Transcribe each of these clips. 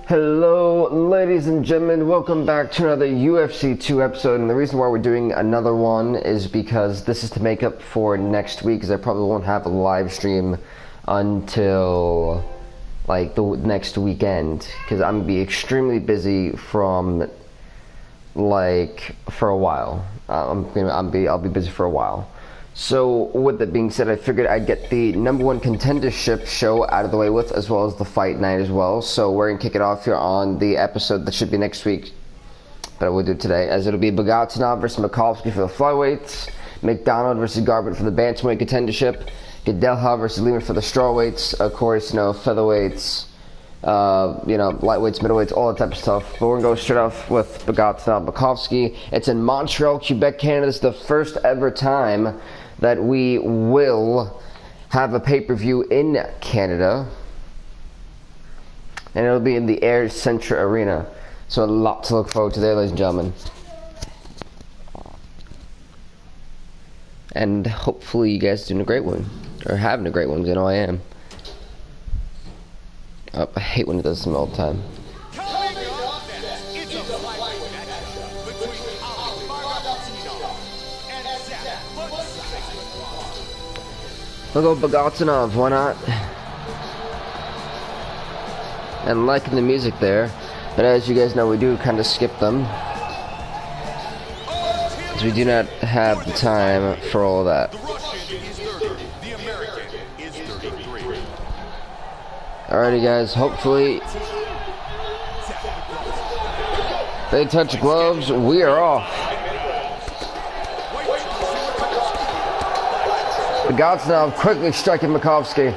Hello ladies and gentlemen, welcome back to another UFC 2 episode, and the reason why we're doing another one is because this is to make up for next week, because I probably won't have a live stream until like the next weekend, because I'm gonna be extremely busy from like for a while. I'll be busy for a while. So with that being said, I figured I'd get the #1 contendership show out of the way with, as well as the fight night as well. So we're gonna kick it off here on the episode that should be next week, but I will do it today, as it'll be McDonald versus Makovski for the flyweights, McDonald versus Garvin for the bantamweight contendership, Goth versus Lima for the strawweights, of course, featherweights, lightweights, middleweights, all that type of stuff. But we're gonna go straight off with Makovski. It's in Montreal, Quebec, Canada. This is the first ever time that we will have a pay-per-view in Canada, and it'll be in the Air Centre Arena, so a lot to look forward to there, ladies and gentlemen. And hopefully you guys are doing a great one, or having a great one, because I know I am. Oh, I hate when it does this all the time. We'll go Bagotinov, why not? And liking the music there, but as you guys know, we do kind of skip them, because we do not have the time for all of that. Alrighty guys, hopefully they touch gloves, we are off. The Goths now quickly striking Makovski.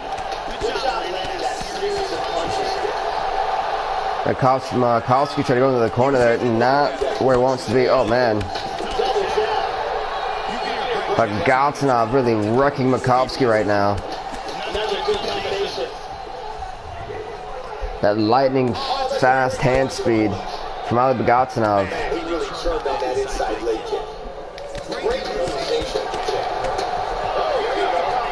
Makovski tried to go into the corner there, not where he wants to be. Oh man. But Gotsnov really wrecking Makovski right now. That lightning fast hand speed from Ali Bagotinov.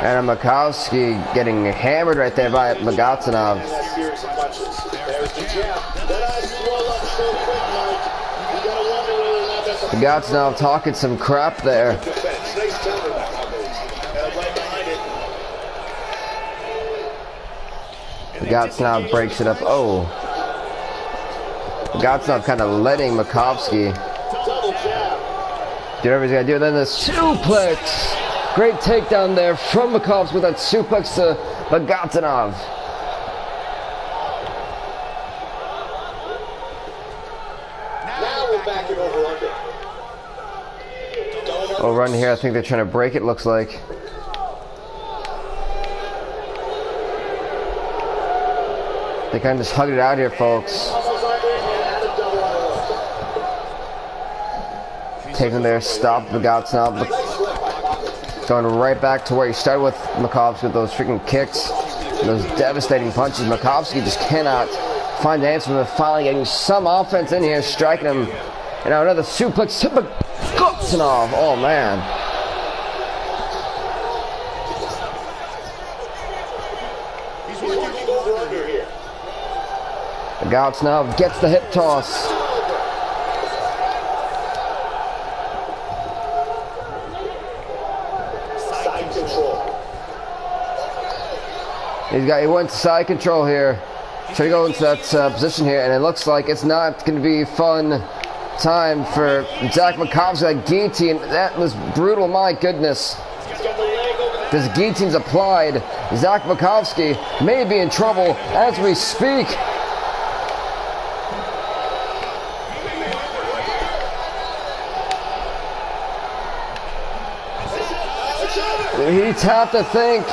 And Makovski getting hammered right there by Bagotinov. Bagotinov talking some crap there. Bagotinov breaks it up. Oh. Bagotinov kind of letting Makovski do whatever he's got to do. And then the suplex. Great takedown there from Makovski with that suplex to Bagotinov. Now we're back in over under. Over under here, I think they're trying to break it, looks like. They kind of just hugged it out here, folks. Taking their stop, Bagotinov. Going right back to where he started with Makovski with those freaking kicks, those devastating punches. Makovski just cannot find the answer, but finally getting some offense in here, striking him. And now another suplex to Bagotinov. Oh man. Bagotinov gets the hip toss. He went to side control here. Trying to go into that position here, and it looks like it's not going to be fun time for Zach Makovski. That guillotine, that was brutal, my goodness. This guillotine's applied. Zach Makovski may be in trouble as we speak. He tapped the think.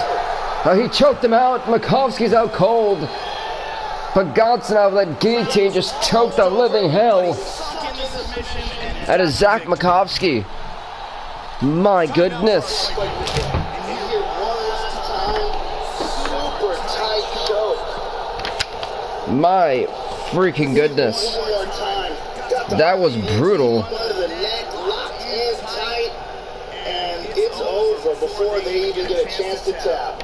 He choked him out. Makovski's out cold. But Bagotinov, that guillotine just choked the living hell out of Zach Makovski. My goodness. My freaking goodness. That was brutal. Before they even get a chance to tap.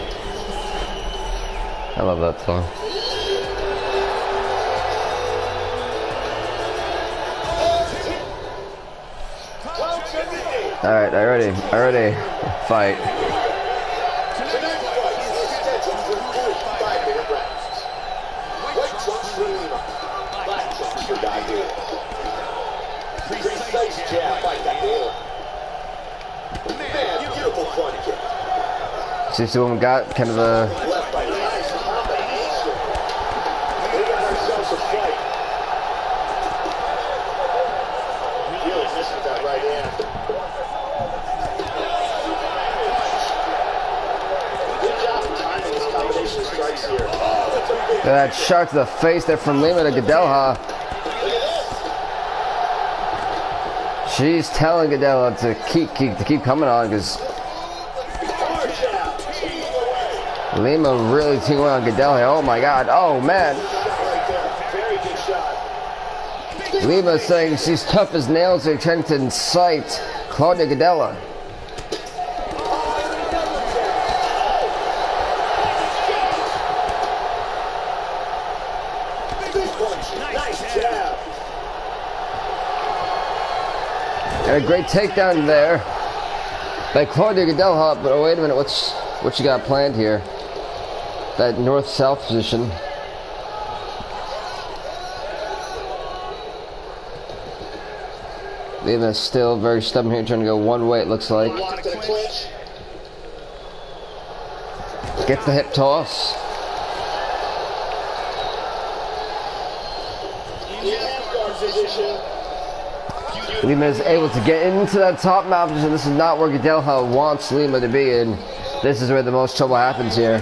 I love that song. Alright, I ready. Fight. See what we got? Kind of a... That shot to the face there from Lima to Gadelha. She's telling Gadelha to keep coming on because Lima really teaming on Gadelha. Oh my God! Oh man! Lima saying she's tough as nails. They're trying to incite Claudia Gadelha. And a great takedown there by Claudia Gadelha, but oh, wait a minute, what you got planned here? That north-south position. Lima still very stubborn here, trying to go one way, it looks like. Gets the hip toss. Lima is able to get into that top mount position. This is not where Gadelha wants Lima to be in. This is where the most trouble happens here.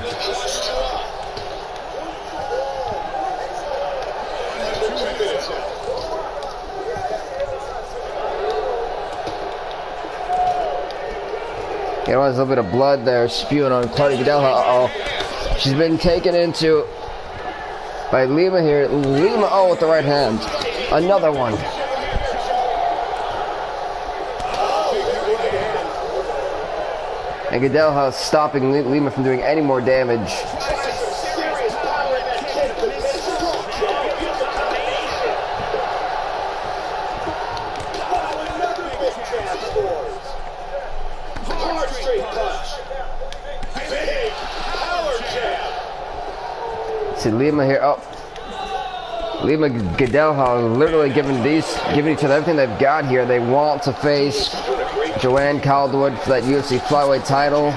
You know, there's a little bit of blood there spewing on Claudia Gadelha. Uh-oh. She's been taken into by Lima here. Lima, oh, with the right hand. Another one. And Gadelha stopping Lima from doing any more damage. See Lima here. Oh, Lima Gadelha literally giving each other everything they've got here. They want to face Joanne Calderwood for that UFC flyweight title.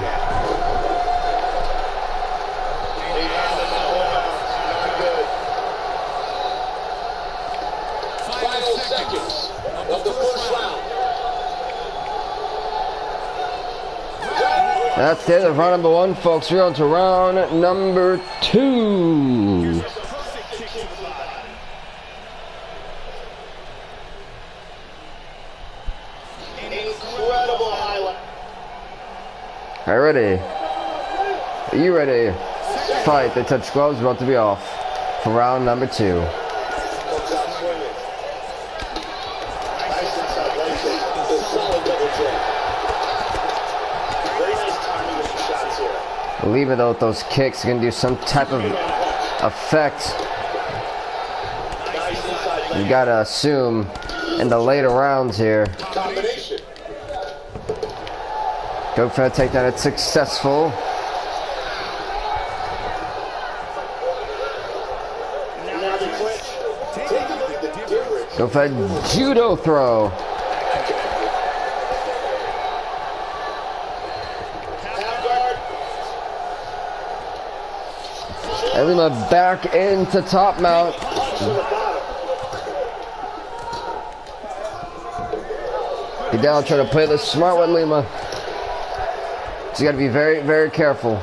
Final seconds of the first round. That's it, of round number one, folks. We're on to round number two. Are you ready? Are you ready? Fight. The touch gloves about to be off for round number two. Leave it though, those kicks are going to do some type of effect. You got to assume in the later rounds here. Go for a takedown, it's successful. Go for a judo throw. And Lima back into top mount. Gadelha trying to play this smart with Lima. So you got to be very, very careful.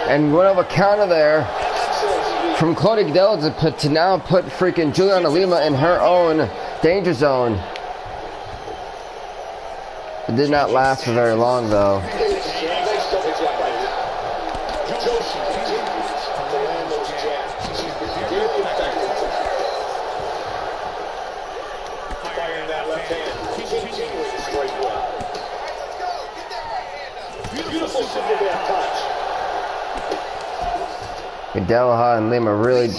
And one of a counter there from Claudia Gadelha to now put freaking Juliana Lima in her own danger zone. It did not last for very long, though. Delaha and Lima really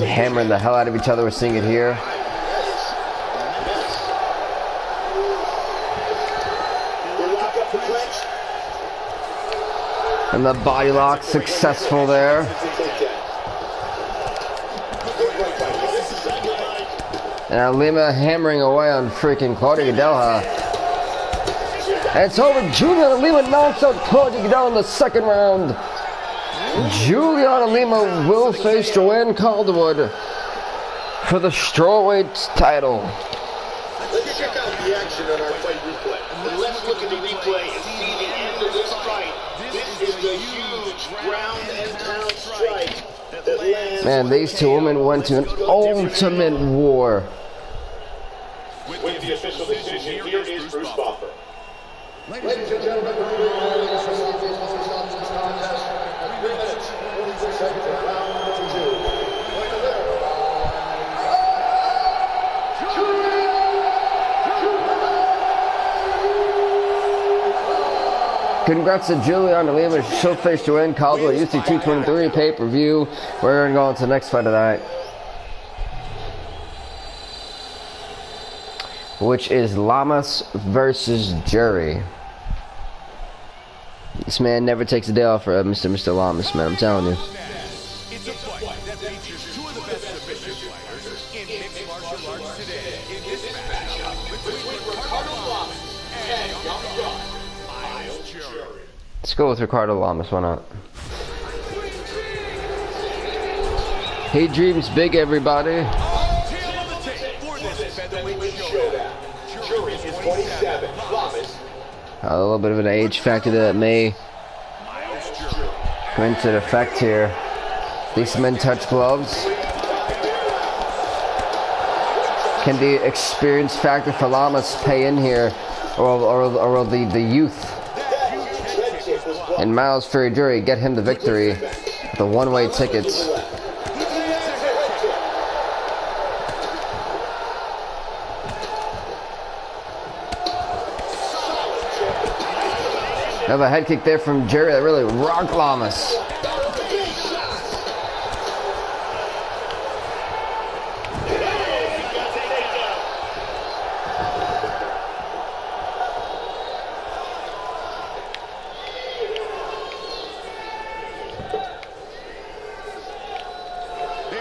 hammering the hell out of each other. We're seeing it here. And the body lock successful there. And now Lima hammering away on freaking Claudio Delaha. And it's over. Juliana Lima knocks out Claudio Delaha in the second round. Juliana Lima will face Joanne Calderwood for the strawweight title. Let's check out the action on our fight replay. And let's look at the replay and see the end of this fight. This is the huge ground and pound strike that lands. Man, these two women went to an ultimate war. With the official decision, here is Bruce Buffer. Ladies and gentlemen, the contest. 3 minutes, 46 seconds, round number 2. Congrats to Juliana Lima. She'll face Joanne Caldwell, UFC 223 pay-per-view. We're going to go on to the next fight of the night, which is Lamas versus Jury. This man never takes a day off for Mr. Lamas, man. I'm telling you. It's a fight that features 2 of the best submission fighters in mixed martial arts today. In this matchup between Ricardo Lamas and young gun Miles Jury. Let's go with Ricardo Lamas. Why not? He dreams big, everybody. Tail of the tape for this featherweight showdown. Jury is 27. Lamas. A little bit of an age factor that may come into effect here. These men touch gloves. Can the experience factor for Lamas pay in here, or the youth? And Miles Fury Jury get him the victory. The one-way tickets. Another head kick there from Jerry that really rocked Lamas.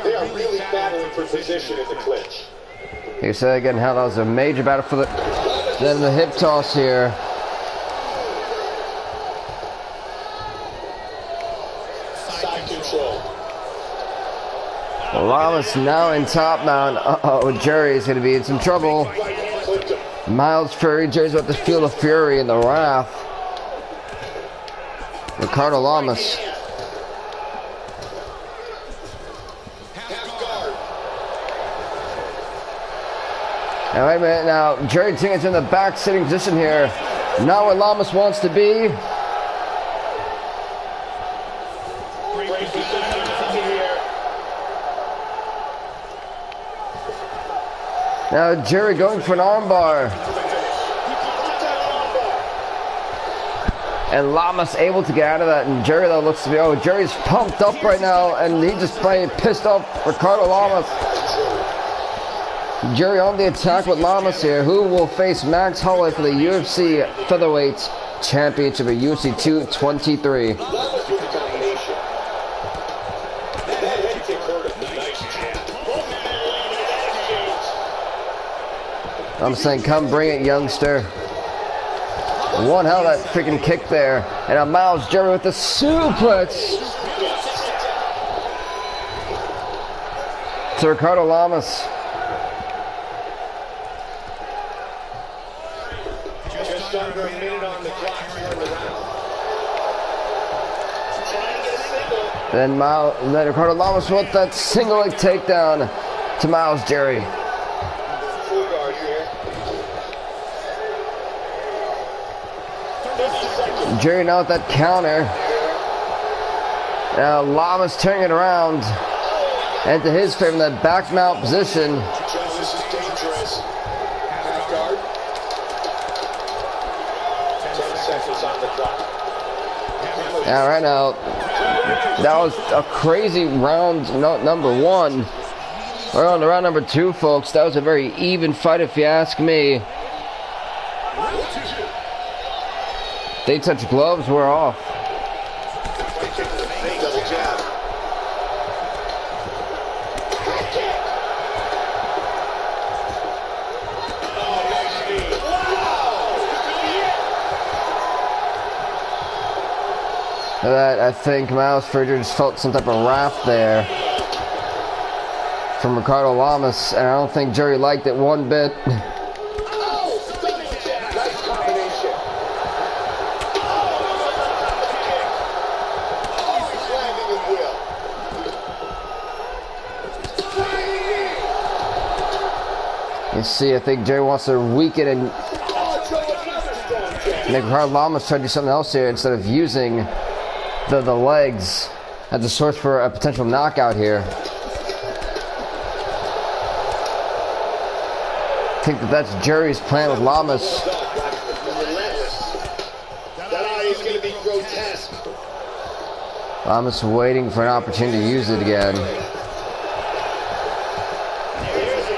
They are really battling for position in the clinch. You said again how that was a major battle for then the hip toss here. Lamas now in top mount. Uh-oh, Jerry's going to be in some trouble. Miles Fury, Jerry's about to feel the fury and the wrath. Ricardo Lamas. Now wait a minute, now Jerry Tingett's in the back sitting position here. Not where Lamas wants to be. Now Jerry going for an armbar. And Lamas able to get out of that. And Jerry though looks to be, oh, Jerry's pumped up right now. And he just playing pissed off Ricardo Lamas. Jerry on the attack with Lamas here. Who will face Max Holloway for the UFC Featherweight Championship at UFC 223. I'm saying, come bring it, youngster. One hell of that freaking kick there. And a Miles Jerry with the suplex to Ricardo Lamas. Just under a minute on the clock here in the round. Then Ricardo Lamas with that single leg takedown to Miles Jerry. Jerry now with that counter. Now Lamas turning it around. And to his favor in that back mount position. This is dangerous. Guard. 10 seconds on the clock. Yeah, right now. That was a crazy round number one. We're on to round number two, folks. That was a very even fight, if you ask me. They touched gloves, we're off. Double jab. Oh, nice knee. Wow! That, I think Miles Frazier just felt some type of wrath there from Ricardo Lamas, and I don't think Jerry liked it one bit. Oh, double jab. Nice combination. Oh, slamming his wheel. You see, I think Jerry wants to weaken and Oh, throw another strong jab. make Ricardo Lamas try to do something else here instead of using the legs as a source for a potential knockout here. I think that's Jerry's plan with Lamas. Relentless. That eye is going to be grotesque. Lamas waiting for an opportunity to use it again.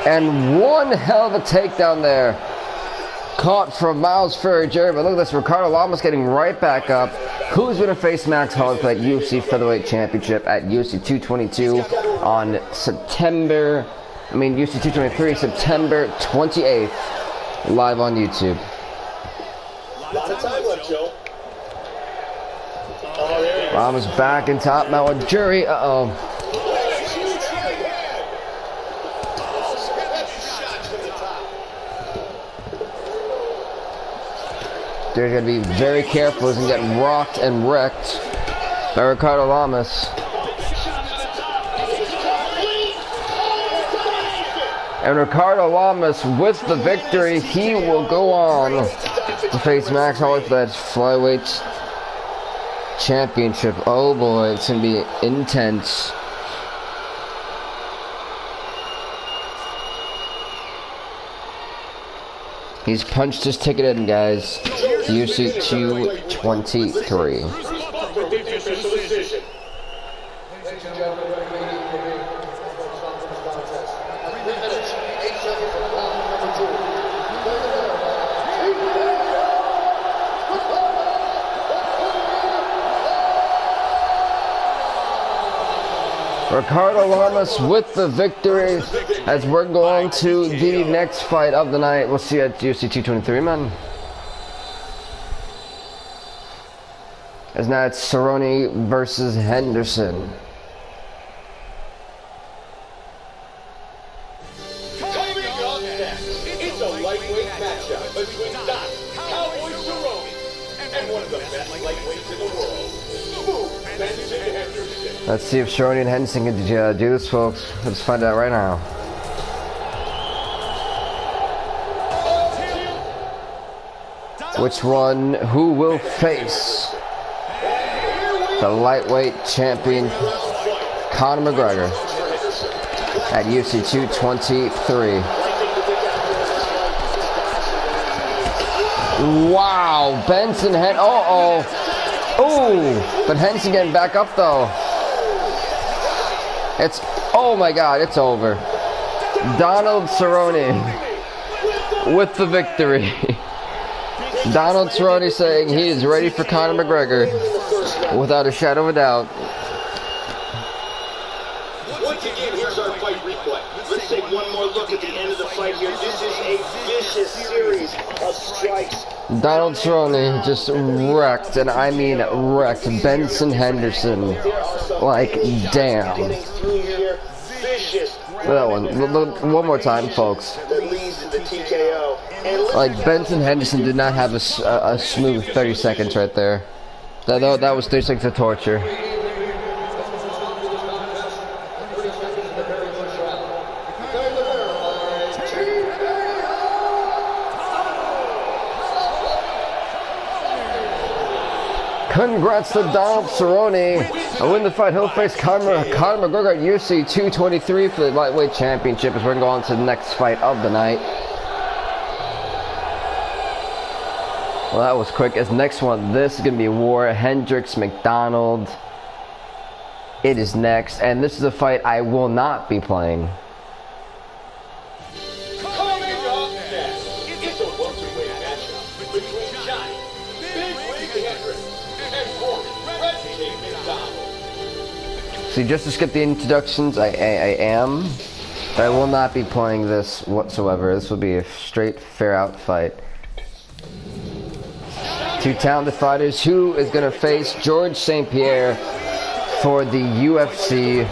And one hell of a takedown there. Caught from Miles Frazier, but look at this, Ricardo Lamas getting right back up. Who's going to face Max Holloway for that UFC Featherweight Championship at UFC 222 on UFC 223, September 28th, live on YouTube. Lots of time left, Joe. Oh, there he is. Lamas back in top now with Jerry. Uh-oh. Huge right hand. Heavy shots from the top. Jerry's got to be very careful. He's going to get rocked and wrecked by Ricardo Lamas. And Ricardo Lamas with the victory. He will go on to face Max Holloway for that flyweight championship. Oh boy, it's going to be intense. He's punched his ticket in, guys. UFC 223. Ricardo Lamas with the victory as we're going to the next fight of the night. We'll see you at UFC 223, man. As now it's Cerrone versus Henderson. Coming up next, it's a lightweight matchup between Cowboy Cerrone and one of the best lightweights in the world, Smooth Benson Henderson. Let's see if Cerrone and Henderson can do this, folks. Let's find out right now. Which one, who will face the lightweight champion Conor McGregor at UFC 223. Wow, Benson but Henderson getting back up though. Oh my God, it's over. Donald Cerrone with the victory. Donald Cerrone saying he is ready for Conor McGregor without a shadow of a doubt. Once again, here's our fight replay. Let's take one more look at the end of the fight here. This is a vicious series of strikes. Donald Cerrone just wrecked, and I mean wrecked, Benson Henderson. Like, damn. That one more time, folks. Like, Benson Henderson did not have a smooth 30 seconds right there. That was 30 seconds of torture. Congrats to Donald Cerrone. I win the fight. He'll face Conor McGregor at UFC 223 for the lightweight championship as we're going to go on to the next fight of the night. Well, that was quick. As next one, this is going to be war. Hendrix, McDonald. It is next. And this is a fight I will not be playing. See, just to skip the introductions, I am. But I will not be playing this whatsoever. This will be a straight, fair-out fight. Two talented fighters. Who is going to face George St. Pierre for the UFC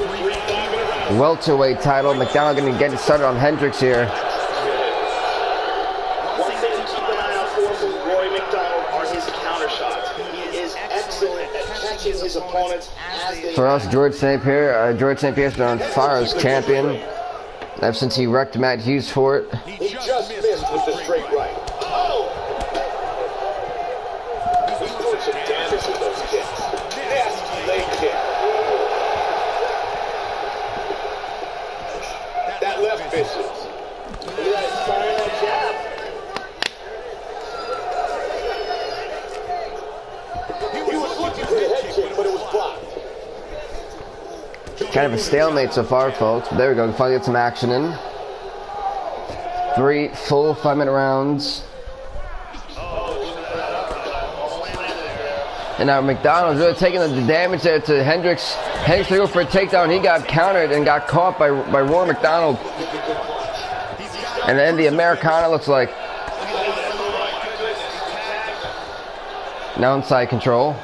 welterweight title? McDonald going to get it started on Hendrix here. One thing to keep an eye out for Roy McDonald are his counter shots. He is excellent at catching his opponents as they... For us, George St. Pierre has been on fire as champion ever since he wrecked Matt Hughes for it. He just missed with the straight right. Oh! He's doing some damage with those kicks. Nasty leg kick. That left vicious. Look at that, firing that jab. He was looking for the head kick, but it was blocked. Kind of a stalemate so far, folks. But there we go. We finally get some action in. 3 full 5-minute rounds. And now McDonald's really taking the damage there to Hendrix. Hendrix to go for a takedown. He got countered and got caught by Roy McDonald. And then the Americana looks like. Now inside control.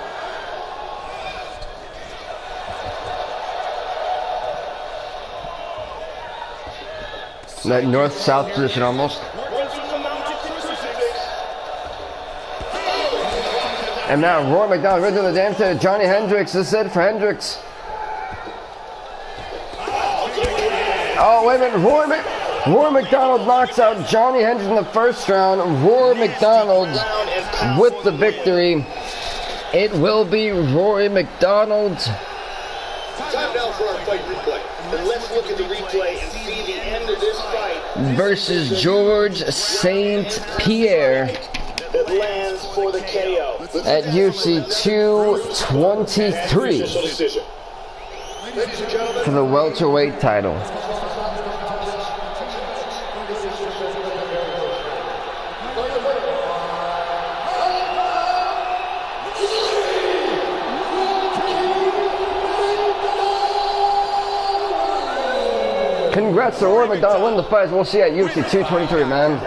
That north-south position almost. And now Roy McDonald really doing the damage to Johnny Hendrix. This is it for Hendrix. Oh, wait a minute. Roy McDonald knocks out Johnny Hendrix in the first round. Roy McDonald with the victory. It will be Roy McDonald. Time now for our fight replay. And let's look at the replay and see the end of this fight Versus George St. Pierre that lands for the KO. at UFC 223 Decision. Ladies and gentlemen, for the welterweight title. Congrats to Roy McDonald winning the fight. We'll see you at UFC 223, man.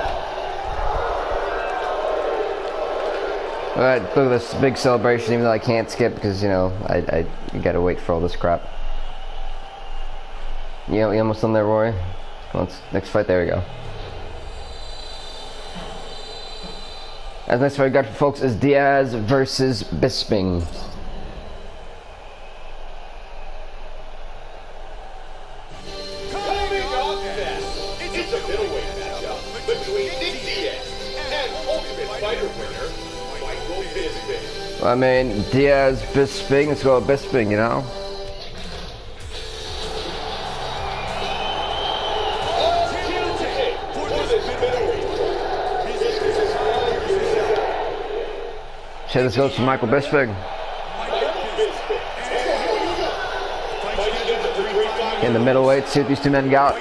Alright, look at this big celebration, even though I can't skip because, you know, you gotta wait for all this crap. You almost done there, Roy? Come on, next fight, there we go. As next fight we got for folks is Diaz versus Bisping. it's a middleweight matchup between Diaz and Ultimate Fighter winner, Michael Bisping. I mean, Diaz, Bisping, let's go with Bisping, you know? Okay, let's go to Michael Bisping. In the middleweight, see what these two men got.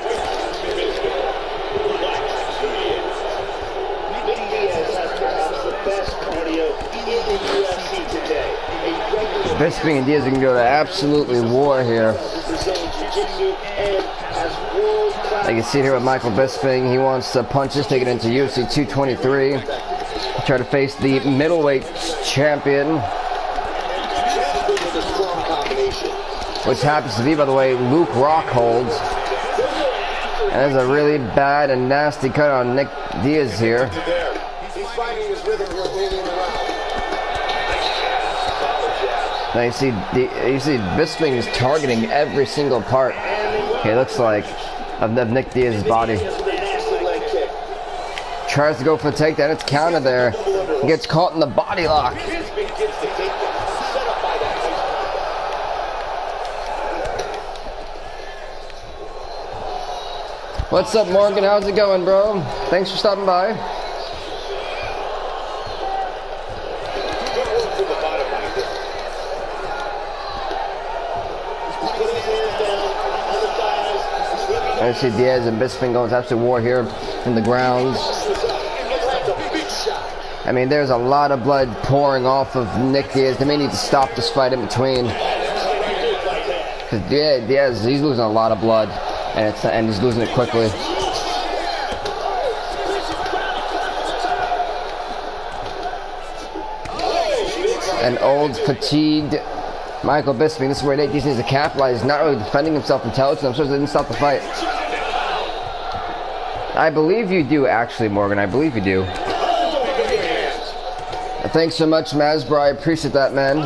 Bisping and Diaz can go to absolutely war here. You can see it here with Michael Bisping. He wants to punch this, take it into UFC 223. Try to face the middleweight champion, which happens to be, by the way, Luke Rockhold. And there's a really bad and nasty cut on Nick Diaz here. He's finding his rhythm here early in the round. Now you see Bisping is targeting every single part. Okay, it looks like of Nick Diaz's body. Tries to go for the takedown. It's counted there. He gets caught in the body lock. What's up, Morgan? How's it going, bro? Thanks for stopping by. I see Diaz and Bisping going to absolute war here in the grounds. I mean, there's a lot of blood pouring off of Nick Diaz. They may need to stop this fight in between. Because Diaz, he's losing a lot of blood, and he's losing it quickly. An old, fatigued Michael Bisping. This is where Nate Diaz needs to capitalize. He's not really defending himself intelligently. I'm sure they didn't stop the fight. I believe you do, actually, Morgan. I believe you do. Thanks so much, Masbro. I appreciate that, man.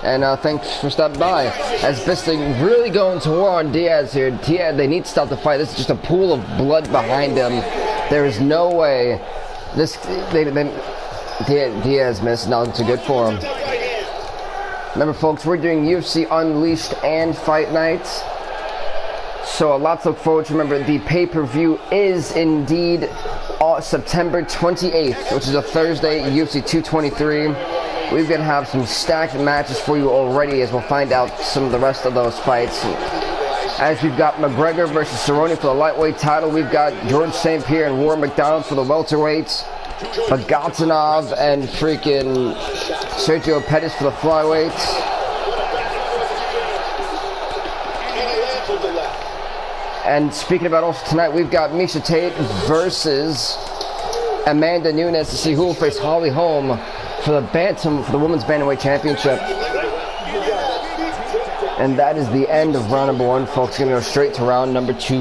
And thanks for stopping by. As Bisping really going to war on Diaz here. Diaz, they need to stop the fight. This is just a pool of blood behind him. There is no way Diaz missed. Not too good for him. Remember, folks, we're doing UFC Unleashed and Fight Nights. So a lot to look forward to. Remember, the pay-per-view is indeed September 28th, which is a Thursday, UFC 223. We're going to have some stacked matches for you already, as we'll find out some of the rest of those fights. As we've got McGregor versus Cerrone for the lightweight title. We've got George St. Pierre and Warren McDonald for the welterweights. Bagatinov and freaking Sergio Pettis for the flyweights. And speaking about also tonight, we've got Miesha Tate versus Amanda Nunez to see who will face Holly Holm for the women's bantamweight championship. And that is the end of round number 1, folks. Gonna go straight to round number 2.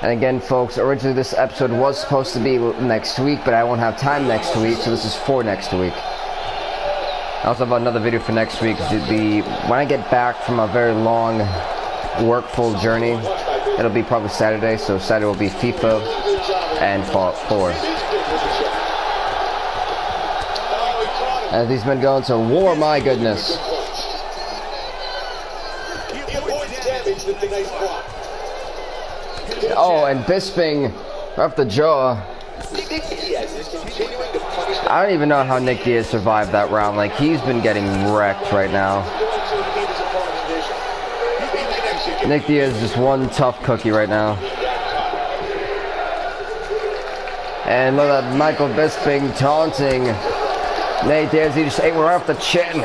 And again, folks, originally this episode was supposed to be next week, but I won't have time next week, so this is for next week. I also have another video for next week. When I get back from a very long workful journey, it'll be probably Saturday, so Saturday will be FIFA and Fallout 4. As these men go into war, my goodness. Oh, and Bisping off the jaw. I don't even know how Nick Diaz survived that round. Like, he's been getting wrecked right now. Nick Diaz is just one tough cookie right now. And look at Michael Bisping taunting Nate Diaz. He just ate one right off the chin.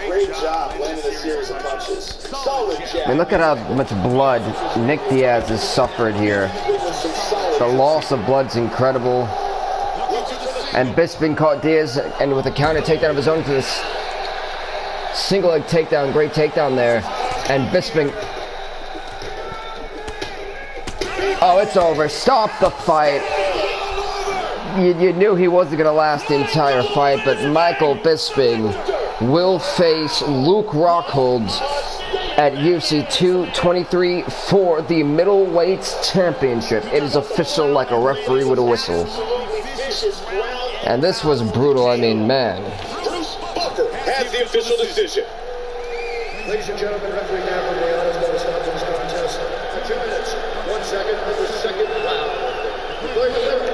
Great job landing a series of punches. Solid jab. I mean, look at how much blood Nick Diaz has suffered here. The loss of blood's incredible. And Bisping caught Diaz, and with a counter takedown of his own to this single leg takedown, great takedown there. And Bisping. Oh, it's over. Stop the fight. You knew he wasn't going to last the entire fight, but Michael Bisping will face Luke Rockhold at UFC 223 for the middleweight championship. It is official like a referee with a whistle. And this was brutal. I mean, man. Has the official decision. Ladies and gentlemen, referee Garvin is going to stop this contest for 2 minutes, 1 second of the second round. Declare delivered.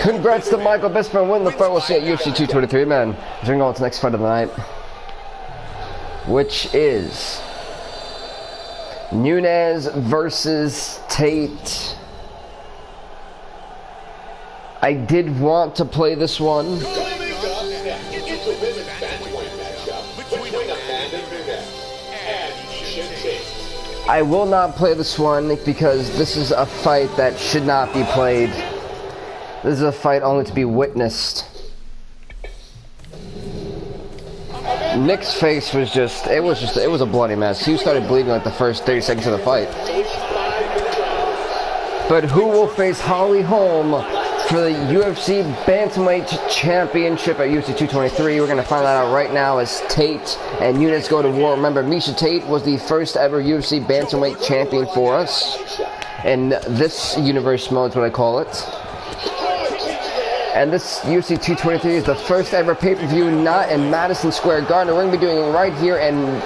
Congrats to Michael Bisping winning the fight. We'll see at UFC 223, man. We're going to go on to the next fight of the night, which is Nunez versus Tate. I did want to play this one. It's a women's bantamweight matchup between Amanda Nunez and Miesha Tate. I will not play this one because this is a fight that should not be played. This is a fight only to be witnessed. Nick's face was just, it was a bloody mess. He started bleeding like the first 30 seconds of the fight. But who will face Holly Holm for the UFC Bantamweight Championship at UFC 223? We're going to find that out right now as Tate and Nunez go to war. Remember, Miesha Tate was the first ever UFC Bantamweight champion for us. in this universe mode is what I call it. And this UFC 223 is the first ever pay-per-view not in Madison Square Garden. We're going to be doing it right here in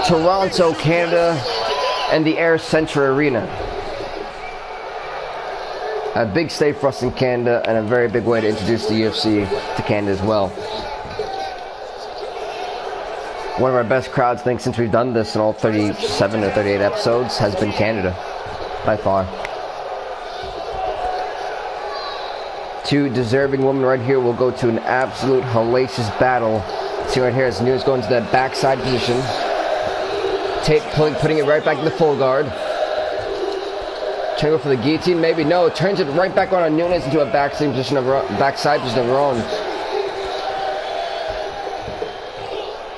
Toronto, Canada, and the Air Centre Arena. A big state for us in Canada, and a very big way to introduce the UFC to Canada as well. One of our best crowds, I think, since we've done this in all 37 or 38 episodes, has been Canada, by far. Two deserving women right here will go to an absolute hellacious battle. See right here, as Nunez going to that backside position. Tate putting it right back in the full guard. Trying to go for the guillotine, maybe. No, turns it right back on Nunez into a backside position of her own.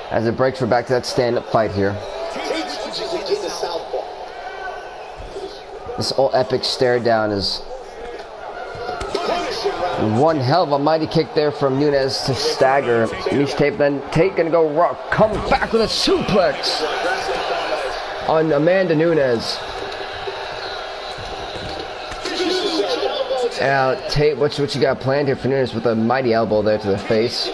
As it breaks, we're back to that stand-up fight here. This all epic stare down is one hell of a mighty kick there from Nunez to stagger Tate. Then Tate gonna go rock, come back with a suplex on Amanda Nunez. Now Tate, what you got planned here for Nunez with a mighty elbow there to the face.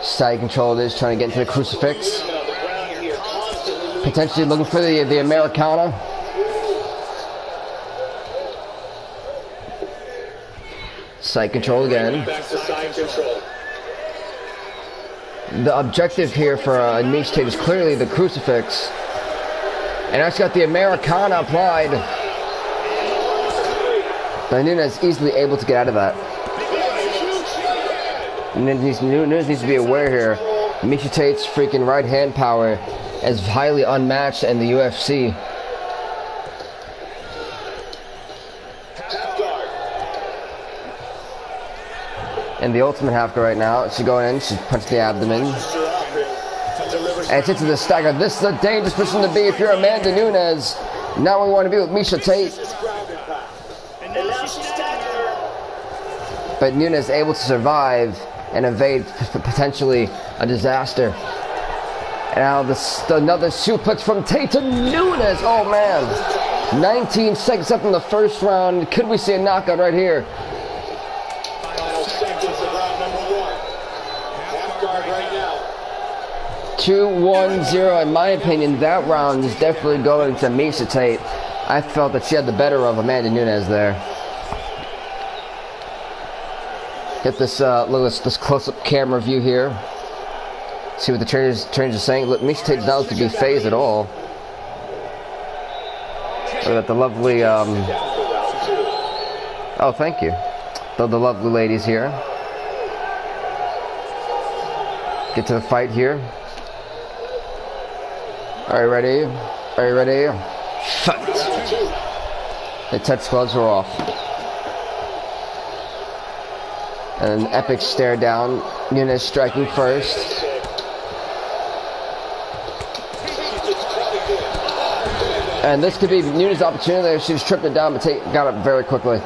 Side control it is, trying to get into the crucifix. Potentially looking for the Americana. Side control again. The objective here for Tate is clearly the crucifix. And that's got the Americana applied. But Nunez easily able to get out of that. Nunez needs to be aware here. Miesha Tate's freaking right hand power is highly unmatched in the UFC. And the ultimate half guard right now. She's going in, she's punching the abdomen. And it's into the stagger. This is a dangerous position to be if you're Amanda Nunez. Now we want to be with Miesha Tate. But Nunez able to survive and evade potentially a disaster. And now another suplex from Tate to Nunez. Oh man. 19 seconds left in the first round. Could we see a knockout right here? 2-1-0. In my opinion, that round is definitely going to Miesha Tate. I felt that she had the better of Amanda Nunez there. Get this look at this close-up camera view here. See what the trainers are saying. Look, Miesha Tate does not look to be phased at all. Look at the lovely oh, thank you. The lovely ladies here. Get to the fight here. Are you ready? Are you ready? Fight! The touch gloves are off. And an epic stare down. Nunez striking first. And this could be Nunez's opportunity. She was tripped it down, but Tate got up very quickly.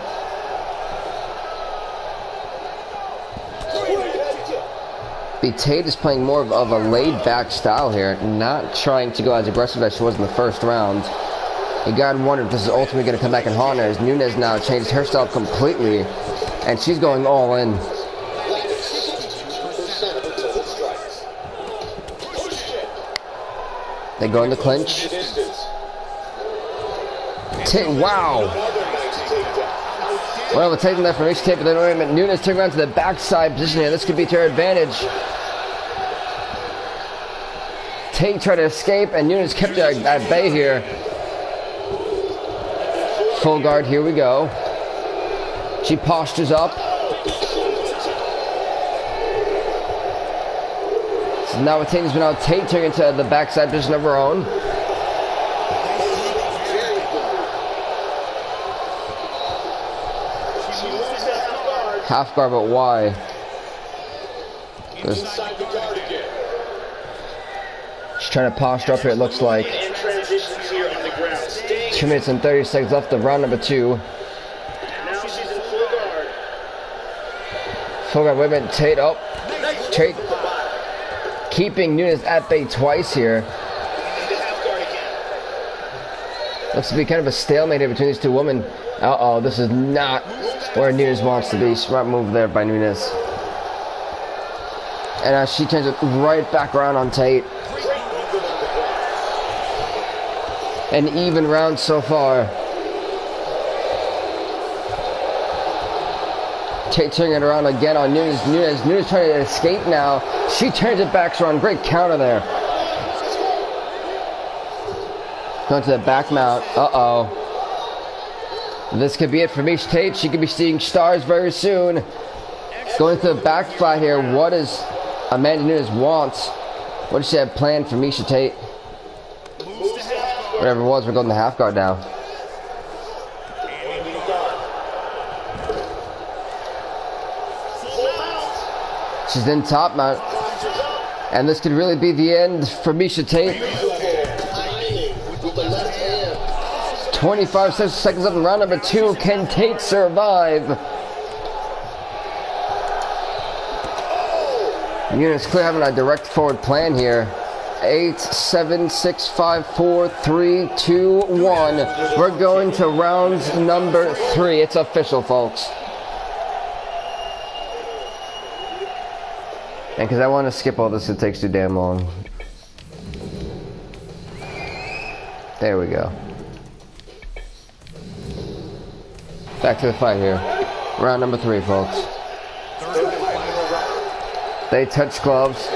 Tate is playing more of a laid-back style here, not trying to go as aggressive as she was in the first round. You gotta wonder if this is ultimately going to come back and haunt her, as Nunez now changed her style completely, and she's going all in. They go in the clinch. Wow! Well, we're taking that from Miesha Tate, but then Nunez turning around to the backside position here. This could be to her advantage. Tate tried to escape, and Nunez kept her at bay here. Full guard, here we go. She postures up. So now with Tate has been out. Tate turning into the backside position of her own. Half guard, but why? She's trying to posture up here, it looks like. 2 minutes and 30 seconds left of round number 2. Full guard, wait a minute, Tate up. Tate keeping Nunez at bay twice here. Looks to be kind of a stalemate here between these two women. Uh-oh, this is not where Nunez wants to be. Smart move there by Nunez. And she turns it right back around on Tate. An even round so far. Tate turning it around again on Nunez. Nunez trying to escape now. She turns it back around. Great counter there. Going to the back mount. Uh-oh. This could be it for Miesha Tate. She could be seeing stars very soon. Going to the back fly here. What does Amanda Nunez want? What does she have planned for Miesha Tate? Whatever it was, we're going to half guard now. She's in top mount. And this could really be the end for Miesha Tate. 25 seconds up in round number 2. Can Tate survive? Nunez clear having a direct forward plan here. 8, 7, 6, 5, 4, 3, 2, 1. We're going to round number 3. It's official, folks. And because I want to skip all this, it takes too damn long. There we go. Back to the fight here. Round number 3, folks. They touch gloves.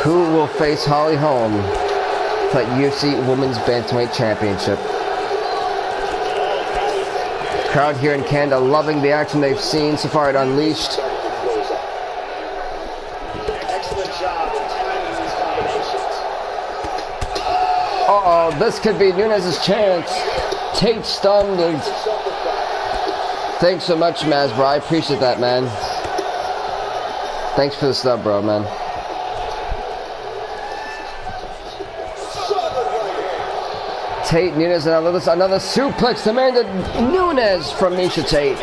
Who will face Holly Holm for that UFC Women's Bantamweight Championship? Crowd here in Canada loving the action they've seen so far at Unleashed. Uh-oh, this could be Nunez's chance. Tate stunned. Thanks so much, Maz, bro. I appreciate that, man. Thanks for the snub, bro, man. Tate, Nunez, and another suplex. Amanda Nunez from Miesha Tate.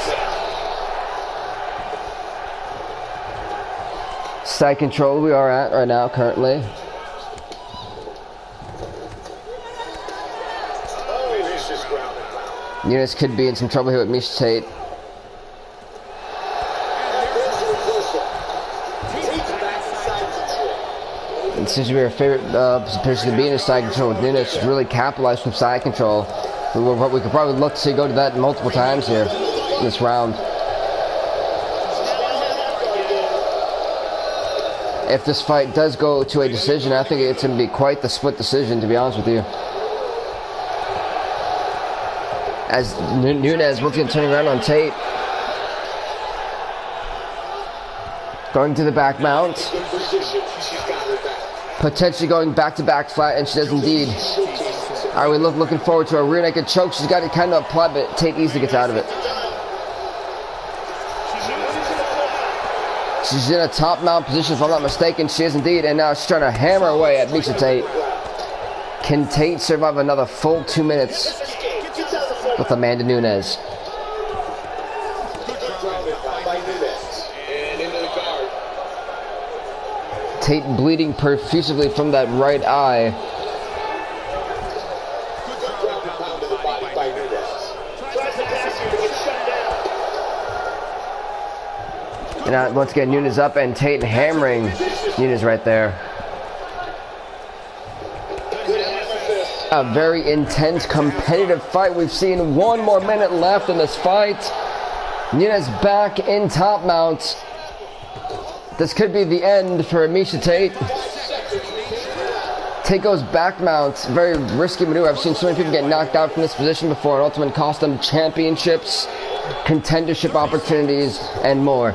Side control we are at right now, currently. Nunez could be in some trouble here with Miesha Tate. It seems to be her favorite position to be in is side control with Nunez. She's really capitalized from side control. We could probably look to see go to that multiple times here in this round. If this fight does go to a decision, I think it's going to be quite the split decision, to be honest with you. As Nunez once again turning around on Tate. Going to the back mount. Potentially going back-to-back flat, and she does indeed. Are we looking forward to a rear naked choke? She's got it kind of applied, but Tate easily gets out of it. She's in a top mount position, if I'm not mistaken. She is indeed, and now she's trying to hammer away at Miesha Tate. Can Tate survive another full 2 minutes with Amanda Nunez? Tate bleeding profusely from that right eye. And once again, Nunez up and Tate hammering Nunez right there. A very intense, competitive fight. We've seen 1 more minute left in this fight. Nunez back in top mount. This could be the end for Miesha Tate. Tate goes back mount. Very risky maneuver. I've seen so many people get knocked out from this position before and ultimately cost them championships, contendership opportunities, and more.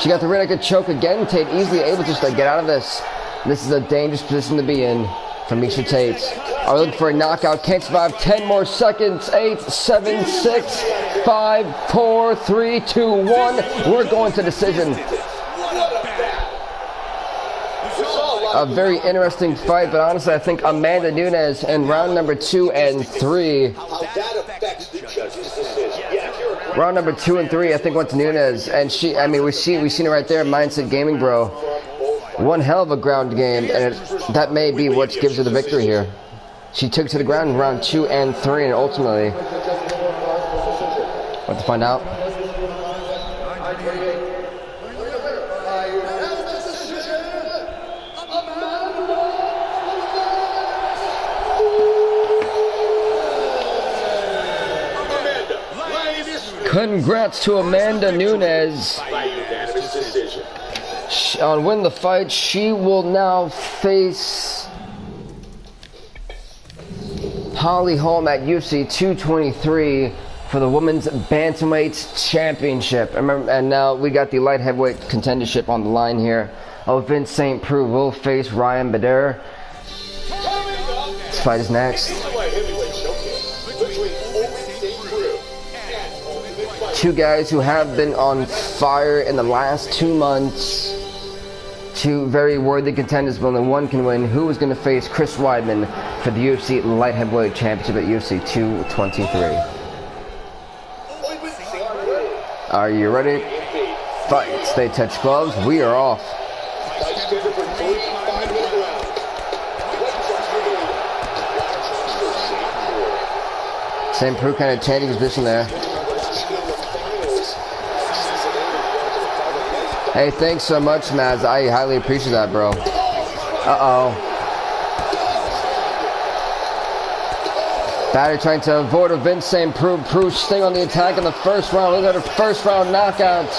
She got the rear naked choke again. Tate easily able just to get out of this. This is a dangerous position to be in for Miesha Tate. Are we looking for a knockout? Can't survive. 10 more seconds. 8, 7, 6, 5, 4, 3, 2, 1. We're going to decision. A very interesting fight, but honestly, I think Amanda Nunez in round number 2 and 3. Round number 2 and 3, I think went to Nunez, and she. I mean, we've seen it right there. Mindset Gaming, bro. One hell of a ground game, and that may be what gives her the victory here. She took to the ground in round 2 and 3, and ultimately, what to find out? Congrats to Amanda Nunez on winning the fight. She will now face Holly Holm at UFC 223 for the Women's Bantamweight Championship. And now we got the light heavyweight contendership on the line here. Vince St. Preux will face Ryan Bader. This fight is next. Two guys who have been on fire in the last 2 months. Two very worthy contenders, but only one can win. Who is going to face Chris Weidman for the UFC Light Heavyweight Championship at UFC 223? Are you ready? Fight. Stay touch gloves. We are off. St. Preux kind of changing his position there. Hey, thanks so much, Maz. I highly appreciate that, bro. Uh-oh. Bader trying to avoid a Vince St. Preux. Preux staying on the attack in the first round. Look at her first round knockout.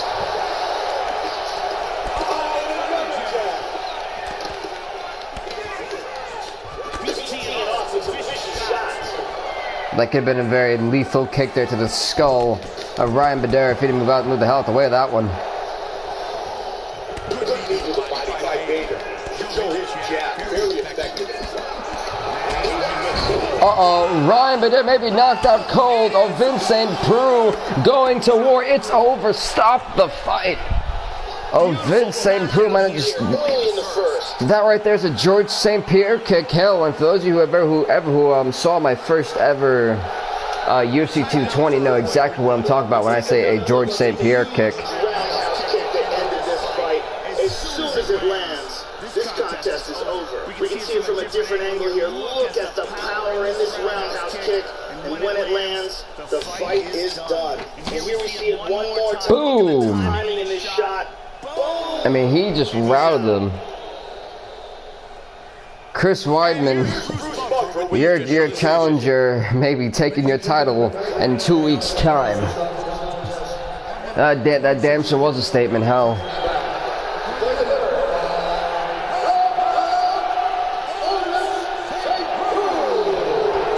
That could have been a very lethal kick there to the skull of Ryan Bader if he didn't move out and move the hell out the way of that one. Ryan Bader may be knocked out cold. Vince St. Preux going to war. It's over. Stop the fight. Vince St. Preux might have just... That right there is a George St. Pierre kick. Hell, and for those of you who saw my first ever UFC 220 know exactly what I'm talking about when I say a George St. Pierre kick. As soon as it lands, this contest is over. We can see it from a different angle here. Look at the power in this roundhouse kick. And when it lands, the fight is done. And here we see it one more time. Boom! Timing in this shot. Boom! I mean, he just routed them. Chris Weidman, your challenger may be taking your title in 2 weeks' time. That damn sure was a statement, hell.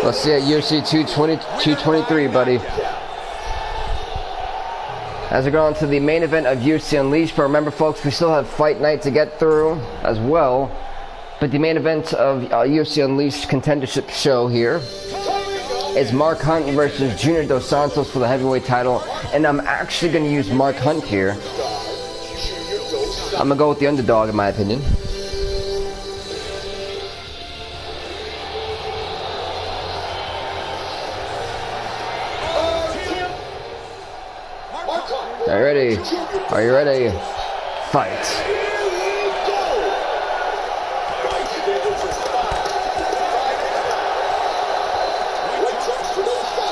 Let's see at UFC 223, buddy. As we go on to the main event of UFC Unleashed, but remember, folks, we still have Fight Night to get through as well. But the main event of UFC Unleashed contendership show here is Mark Hunt versus Junior Dos Santos for the heavyweight title. And I'm actually going to use Mark Hunt here. I'm going to go with the underdog, in my opinion. Are you ready? Are you ready? Fight.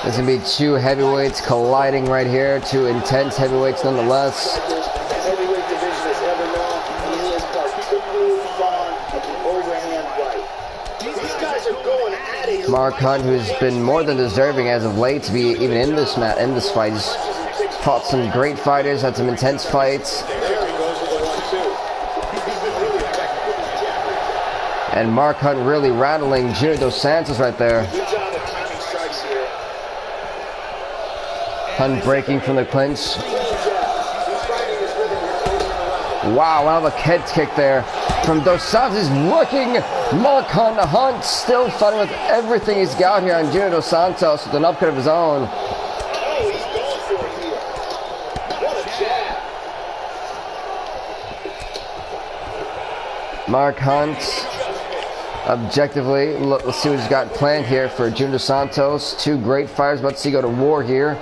There's going to be two heavyweights colliding right here. Two intense heavyweights nonetheless. Heavyweight division has ever known. He is particularly fond of the overhand right. These guys are going at it. Mark Hunt, who's been more than deserving as of late to be even in this fight, he's fought some great fighters, had some intense fights. And Mark Hunt really rattling Junior Dos Santos right there. Hunt breaking from the clinch. Wow, another head kick there from Dos Santos. He's looking. Mark Hunt still fighting with everything he's got here on Junior Dos Santos with an upcut of his own. Mark Hunt, objectively, let's see what he's got planned here for Junior Dos Santos. Two great fighters about to see go to war here.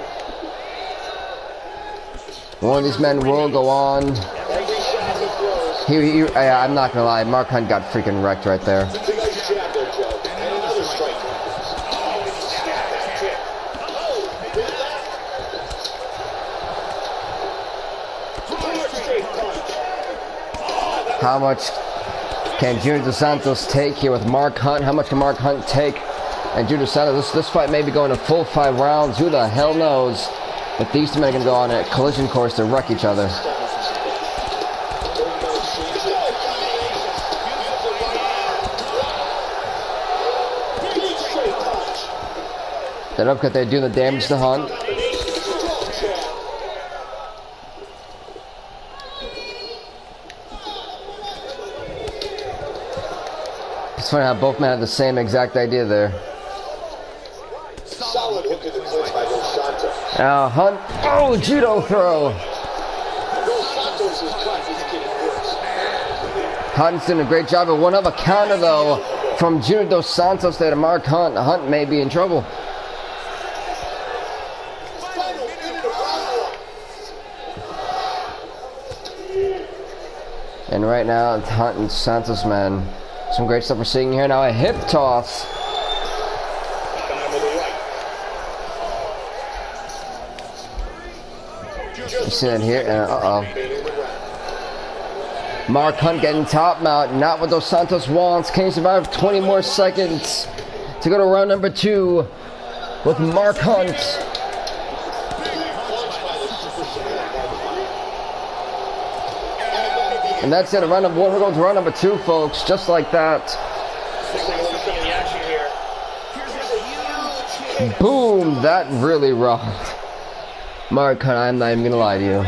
One of these men will go on. I'm not gonna lie, Mark Hunt got freaking wrecked right there. How much can Junior Dos Santos take here with Mark Hunt? How much can Mark Hunt take? And Junior Dos Santos, this fight may be going to full 5 rounds. Who the hell knows? But these two men are going to go on a collision course to wreck each other. That upcut, they're doing the damage to Hunt. It's funny how both men have the same exact idea there. Solid hook to the clinch by Dos Santos. Now Hunt, oh, judo throw. Dos Santos is class is getting worse. Hunt's doing a great job, but one of a counter though from Junior Dos Santos there to Mark Hunt. Hunt may be in trouble. And right now, Hunt and Santos, man, some great stuff we're seeing here now. A hip toss. You see that here? Mark Hunt getting top mount. Not what Dos Santos wants. Can he survive 20 more seconds to go to round number 2 with Mark Hunt? And that's it, round number 1. We're going to round number 2, folks, just like that. Boom, that really rocked. Mark Hunt, I'm not even going to lie to you.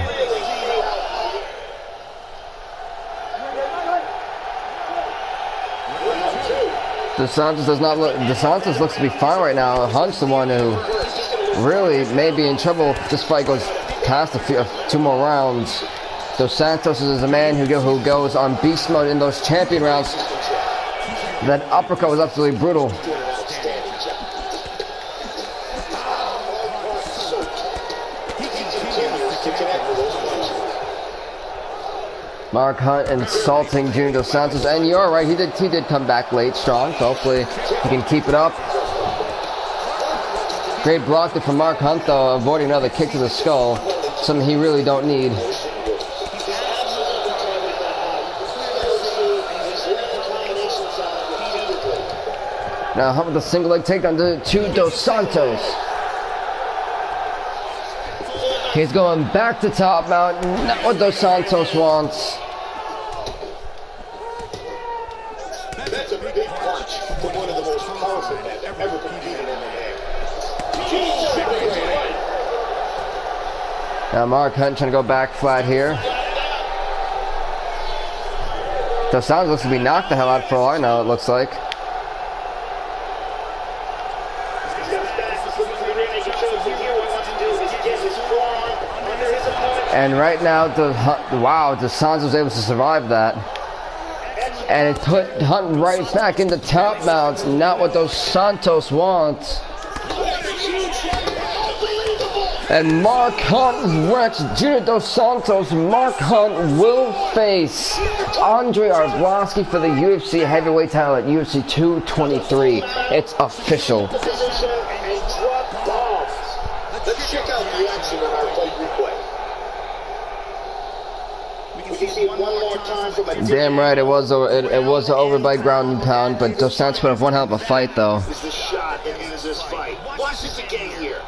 Dos Santos does not look, Dos Santos looks to be fine right now. Hunt's the one who really may be in trouble if this fight goes past a few, 2 more rounds. Dos Santos is a man who goes on beast mode in those champion rounds. That uppercut was absolutely brutal. Mark Hunt insulting Junior Dos Santos, and you're right, he did come back late strong, so hopefully he can keep it up. Great block there from Mark Hunt though, avoiding another kick to the skull, something he really don't need. Now Hunt with a single leg takedown to Dos Santos. He's going back to top mount, not what Dos Santos wants. That's a big punch from one of the most powerful men that ever competed in MMA. Now Mark Hunt trying to go back flat here. Dos Santos looks to be knocked the hell out for a while now, it looks like. And right now, Dos Santos was able to survive that. And it put Hunt right back into top mounts, not what Dos Santos wants. And Mark Hunt wrecks Junior Dos Santos. Mark Hunt will face Andre Arlovski for the UFC heavyweight title at UFC 223. It's official. Let's check out the action in our fight replay. We can see one more time from a damn right, it was over by ground and pound, but Dos Santos put up one hell of a fight though. Is the shot and ends this fight. Watch this again here.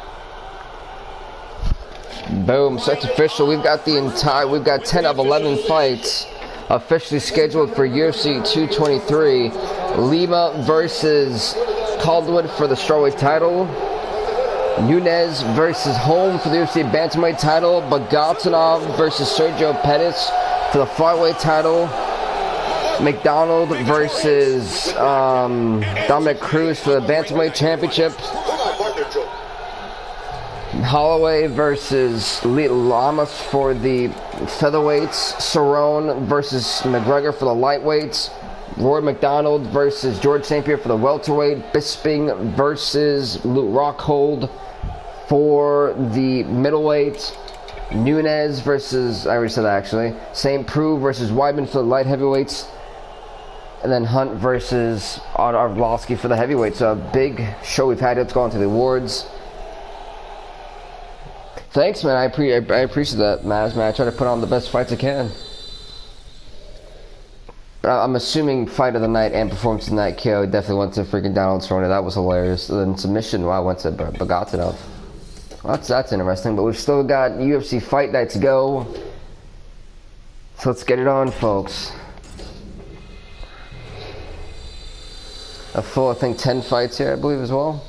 Boom, so it's official. We've got 10 of 11 fights officially scheduled for UFC 223. Lima versus Calderwood for the strawweight title. Nunez versus Holm for the UFC bantamweight title. Bagotanov versus Sergio Pettis for the flyweight title. McDonald versus Dominic Cruz for the bantamweight championship. Holloway versus Lamas for the featherweights. Cerrone versus McGregor for the lightweights. Roy McDonald versus George St. Pierre for the welterweight. Bisping versus Luke Rockhold for the middleweight. Nunez versus, I already said that actually. St. Preux versus Weidman for the light heavyweights. And then Hunt versus Arlovski for the heavyweights. So a big show we've had. Let's go on to the awards. Thanks, man. I appreciate that, Maz, man. I try to put on the best fights I can. I'm assuming fight of the night and performance of the night KO definitely went to freaking Donald Cerrone. That was hilarious. And then submission, wow, went to McDonald. Well, that's interesting. But we've still got UFC fight night to go. So let's get it on, folks. A full, I think, 10 fights here, I believe, as well.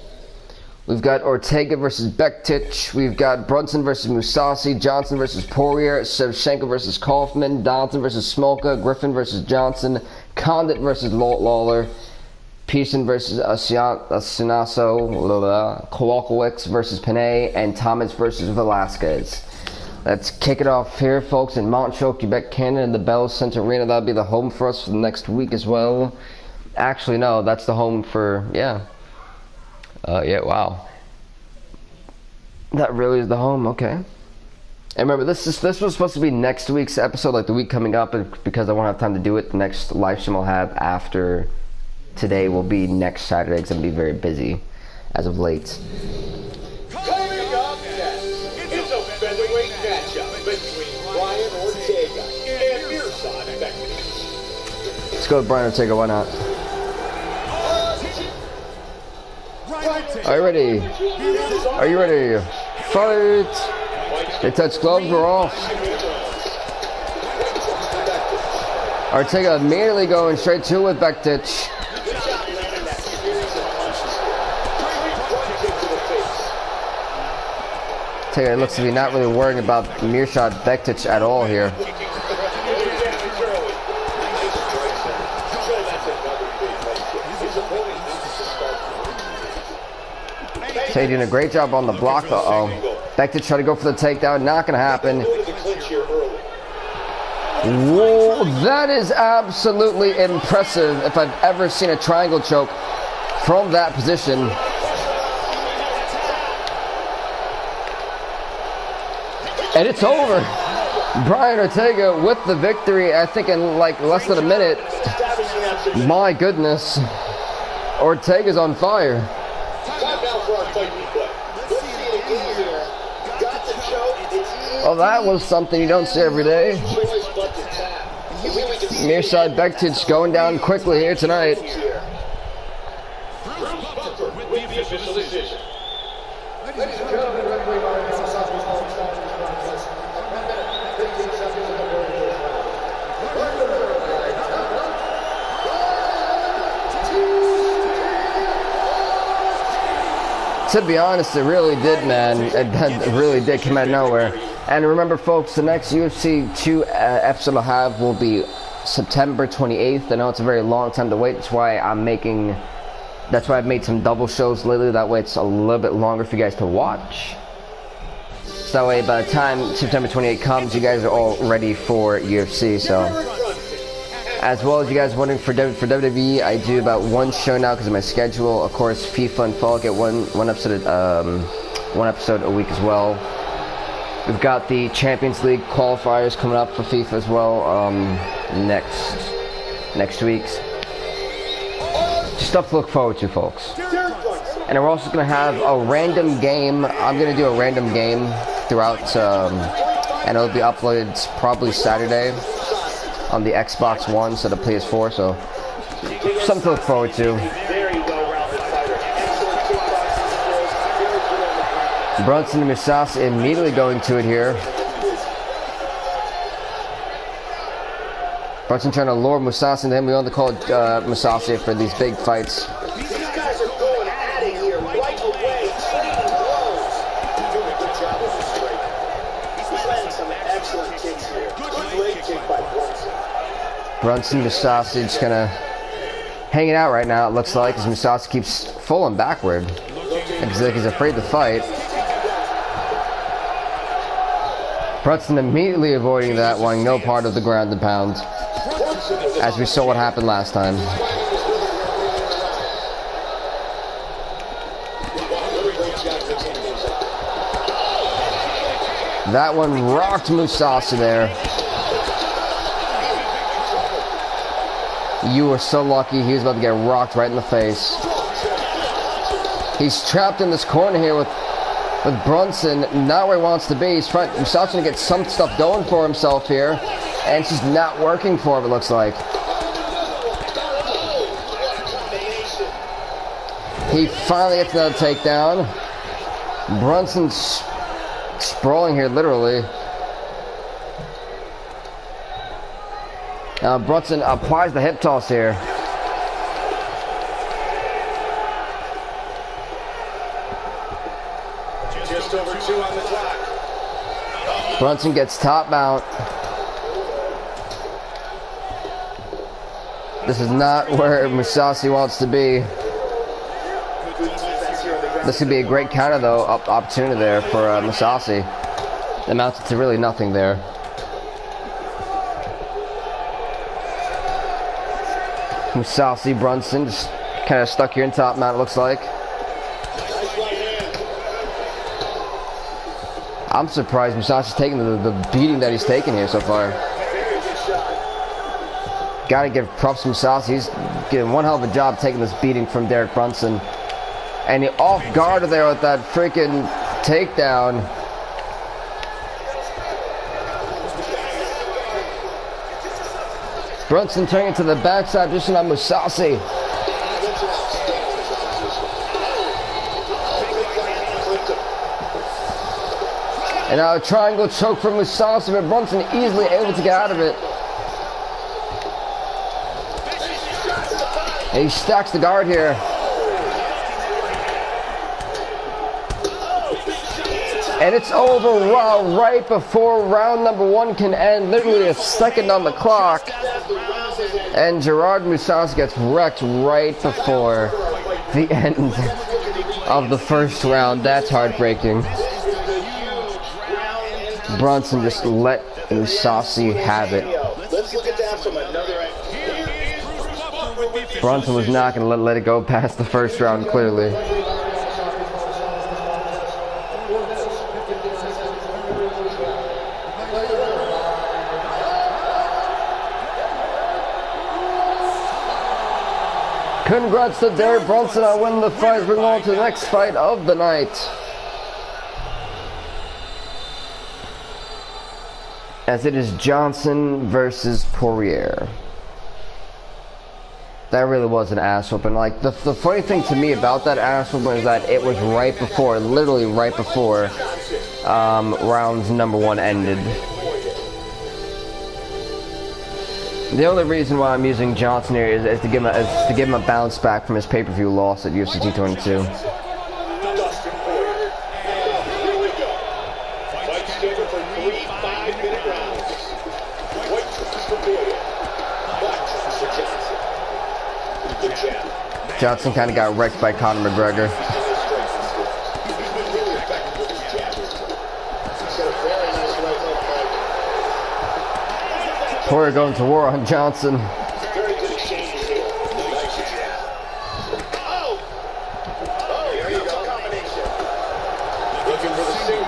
We've got Ortega versus Bektic. We've got Brunson versus Mousasi, Johnson versus Poirier, Shevchenko versus Kaufman, Donaldson versus Smolka, Griffin versus Johnson, Condit versus Lawler, Pearson versus Asinaso, Kowalkiewicz versus Panay, and Thomas versus Velasquez. Let's kick it off here, folks, in Montreal, Quebec, Canada, the Bell Center Arena. That'll be the home for us for the next week as well. Actually, no, that's the home for, yeah, wow. That really is the home, okay. And remember, this was supposed to be next week's episode, like the week coming up, but because I won't have time to do it, the next live stream I'll have after today will be next Saturday, because I'm going to be very busy as of late. Coming up next is a featherweight matchup between Brian Ortega and Mirsad Bektic. Let's go with Brian Ortega, why not? Are you ready? Are you ready? Fight! They touch gloves, we're off. Ortega immediately going straight to it with Bektic. Ortega looks to be not really worried about Mirsad Bektic at all here. Tate doing a great job on the block. Bektic trying to go for the takedown. Not going to happen. Whoa, that is absolutely impressive if I've ever seen a triangle choke from that position. And it's over. Brian Ortega with the victory, I think in like less than a minute. My goodness. Ortega's on fire. Well, that was something you don't see every day. Mirsad Bektic going down quickly here tonight. To be honest, it really did, man. It really did come out of nowhere. And remember, folks, the next UFC 2 episode I'll have will be September 28th. I know it's a very long time to wait. That's why I've made some double shows lately. That way it's a little bit longer for you guys to watch. So that way, by the time September 28th comes, you guys are all ready for UFC. So, as well as you guys wondering for WWE, I do about one show now because of my schedule. Of course, FIFA and Fall get one episode a week as well. We've got the Champions League qualifiers coming up for FIFA as well next week. Just stuff to look forward to, folks. And we're also going to have a random game. I'm going to do a random game throughout, and it'll be uploaded probably Saturday on the Xbox One, so the PS4. So something to look forward to. Brunson and Mousasi immediately going to it here. Brunson trying to lure Mousasi into him. We only call Mousasi for these big fights. These guys are going at it here right away, trading blows. Doing a good job with this break. He's landing some excellent kicks here. Great kick by Brunson. Mousasi just kind of hanging out right now, it looks like, as Mousasi keeps falling backward. Looks like he's afraid to fight. Brunson immediately avoiding that, wanting no part of the ground and pound, as we saw what happened last time. That one rocked Mousasi there. You were so lucky. He was about to get rocked right in the face. He's trapped in this corner here with Brunson, not where he wants to be. He's trying to get some stuff going for himself here, and it's just not working for him, it looks like. He finally gets another takedown. Brunson's sprawling here, literally. Brunson applies the hip toss here. Just over 2 on the clock. Brunson gets top mount. This is not where Mousasi wants to be. This could be a great counter, though, opportunity there for Mousasi. It amounts to really nothing there. Mousasi, Brunson, just kind of stuck here in top mount, it looks like. I'm surprised Mousasi's taking the beating that he's taken here so far. Gotta give props to Mousasi. He's getting one hell of a job taking this beating from Derek Brunson. And he off guard there with that freaking takedown. Brunson turning to the backside position on Mousasi. And now a triangle choke from Mousasi, but Brunson easily able to get out of it. And he stacks the guard here. And it's over right before round number 1 can end. Literally a second on the clock. And Gerard Mousasi gets wrecked right before the end of the first round. That's heartbreaking. Brunson just let Mousasi have it. Let's look at that from another angle. Brunson was not going to let it go past the first round, clearly. Congrats to Derek Brunson on winning the fight. We're going to the next fight of the night. As it is Johnson versus Poirier. That really was an ass whooping. Like, the funny thing to me about that ass whooping is that it was right before, literally right before round number 1 ended. The only reason why I'm using Johnson here is to give him a bounce back from his pay-per-view loss at UFC 222. Johnson kind of got wrecked by Conor McGregor. Poirier going to war on Johnson.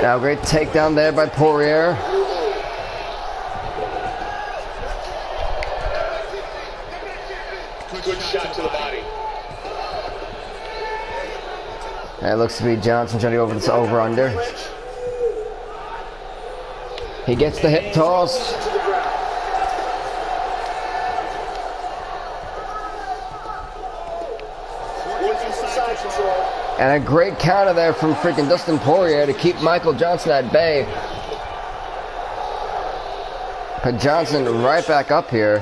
Now great takedown there by Poirier. Good shot to the body. That looks to be Johnson trying to go over this over-under. He gets the hip toss. And a great counter there from freaking Dustin Poirier to keep Michael Johnson at bay. But Johnson right back up here.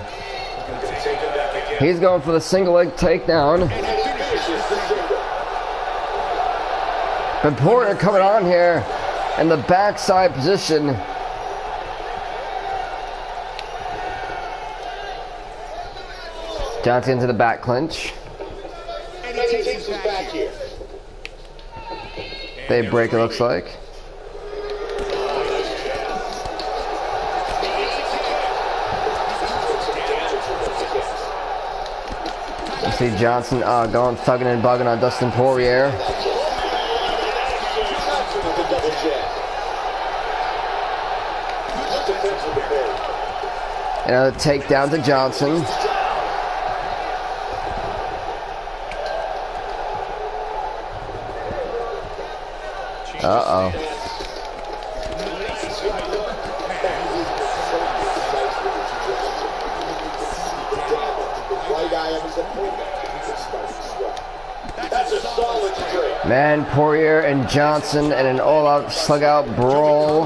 He's going for the single leg takedown. But Poirier coming on here in the backside position. Johnson into the back clinch. And he takes us back here. They break, it looks like. You see Johnson going thugging and bugging on Dustin Poirier. Another takedown to Johnson. Uh-oh. That's a solid straight. Man, Poirier and Johnson in an all-out slug-out brawl.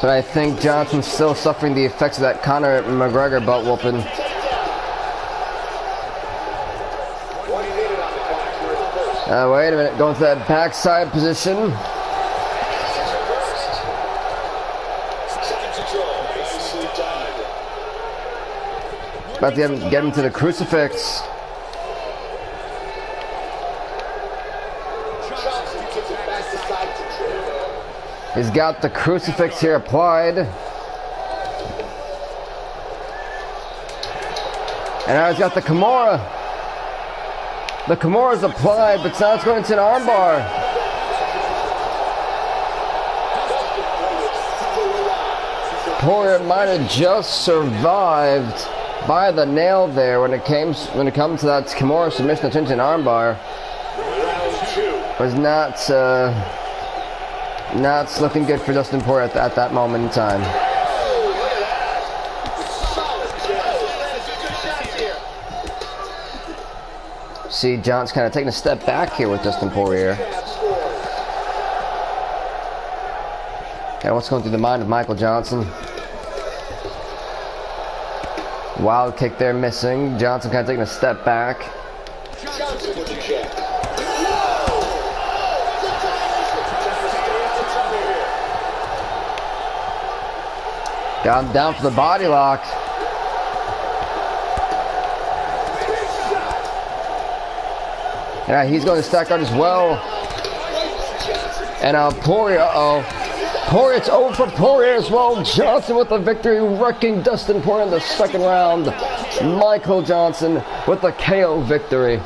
But I think Johnson's still suffering the effects of that Conor McGregor butt whooping. Wait a minute, going to that backside position. About to get him to the crucifix. He's got the crucifix here applied. And now he's got the Kimura. The Kimura's applied, but now it's going into an armbar. Poirier might have just survived by the nail there when it comes to that Kimura submission that turns into an armbar. Was not looking good for Dustin Poirier at that moment in time. See, John's kind of taking a step back here with Dustin Poirier. And what's going through the mind of Michael Johnson? Wild kick there missing. Johnson kind of taking a step back. Got him down for the body lock. Yeah, he's going to stack out as well. And Poirier, Poirier, it's over for Poirier as well. Johnson with the victory, wrecking Dustin Poirier in the second round. Michael Johnson with the KO victory.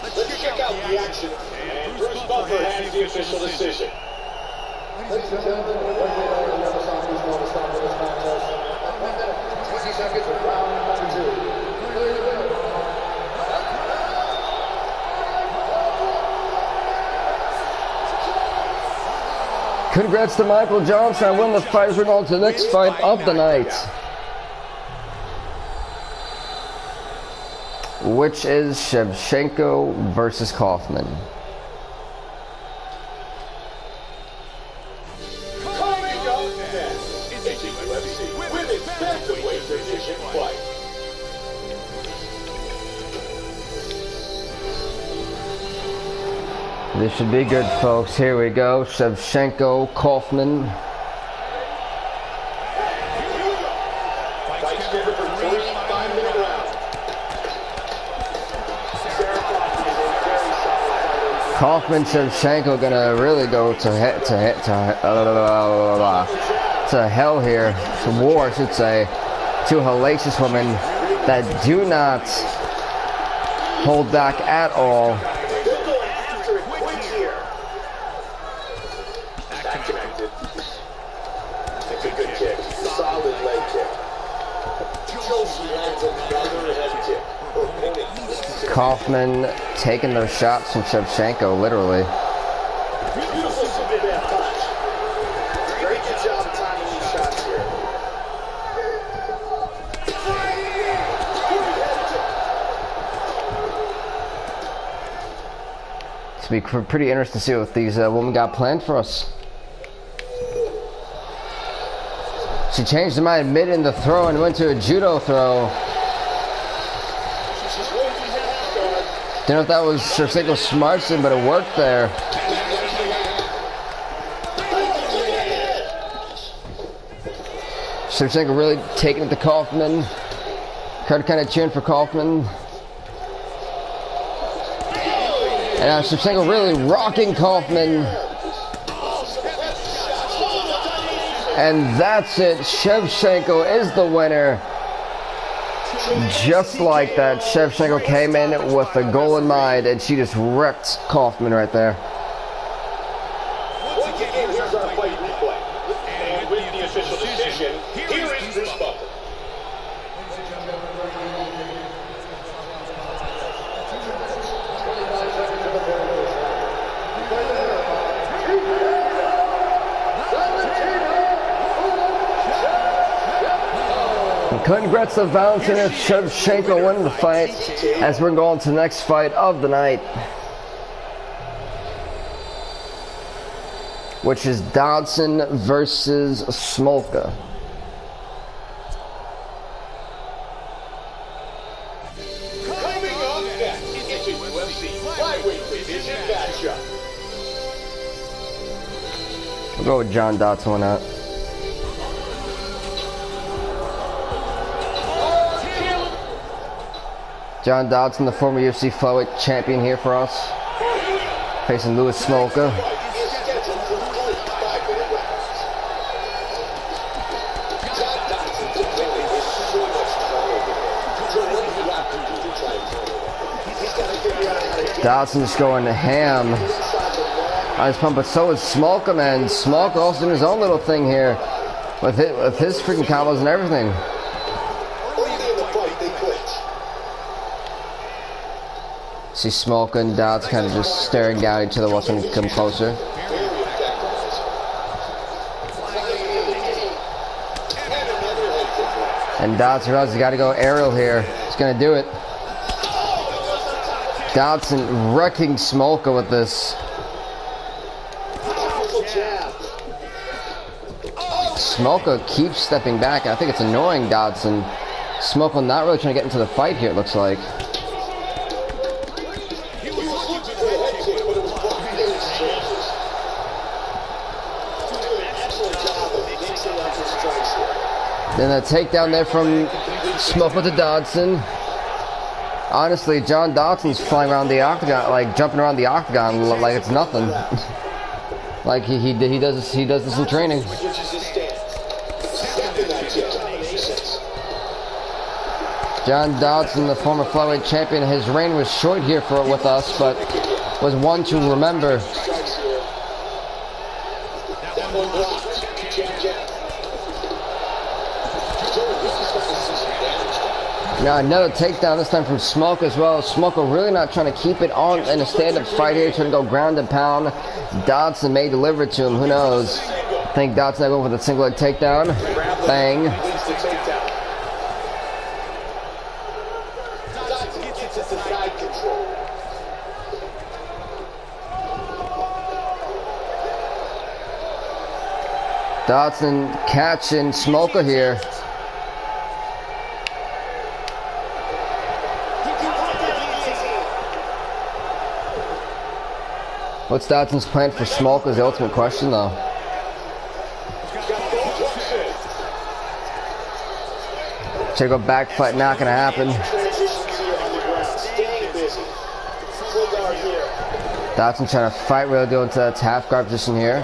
Let's check out the action. And Bruce Buffer has the official decision. Ladies and gentlemen, we're going to stop this contest. 20 seconds of round number 2. Congrats to Michael Johnson on winning the fight as we're going to the next fight of the night, which is Shevchenko versus Kaufman. Coming up next, it's a UFC women's bantamweight division fight. This should be good, folks. Here we go. Shevchenko, Kaufman. Fight scheduled for 3 5-minute rounds. Kaufman, Shevchenko gonna really go to hell here, to war, I should say. Two hellacious women that do not hold back at all. Kaufman taking those shots from Shevchenko, literally. Beautiful submission punch. Great job timing these shots here. It's going to be pretty interesting to see what these women got planned for us. She changed her mind mid in the throw and went to a judo throw. Didn't know if that was Shevchenko Smartson, but it worked there. Shevchenko really taking it to Kaufman. Kind of cheering for Kaufman. And Shevchenko really rocking Kaufman. And that's it. Shevchenko is the winner. Just like that, Shevchenko came in with a goal in mind, and she just wrecked Kaufman right there. Once again, here's our fight replay. And with the official decision, here is Bruce Buffer. Congrats to Valentin and Shevchenko winning the fight as we're going to the next fight of the night, which is Dodson versus Smolka. Coming up next, it's a UFC flyweight division matchup. We'll go with John Dodson on that. John Dodson, the former UFC flyweight champion here for us, facing Louis Smolka. Dodson just going ham on his pump, but so is Smolka, man. Smolka also doing his own little thing here with his freaking combos and everything. See Smolka and Dodson kind of just staring down at each other, watching them come closer. And Dodson realizes he's got to go aerial here. He's going to do it. Dodson wrecking Smolka with this. Smolka keeps stepping back. I think it's annoying Dodson. Smolka not really trying to get into the fight here, it looks like. Then a takedown there from Smolka to Dodson. Honestly, John Dodson's flying around the octagon, like jumping around the octagon like it's nothing. Like he does this in training. John Dodson, the former flyweight champion, his reign was short here with us, but was one to remember. Now another takedown, this time from Smolka as well. Smolka really not trying to keep it on in a stand-up fight here, trying to go ground and pound. Dodson may deliver it to him, who knows. I think Dodson going for the single leg takedown. Bang. Dodson catching Smolka here. What's Dodson's plan for Smolka is the ultimate question, though. Should go back fight, not gonna happen. Dodson trying to fight, really go into that half guard position here.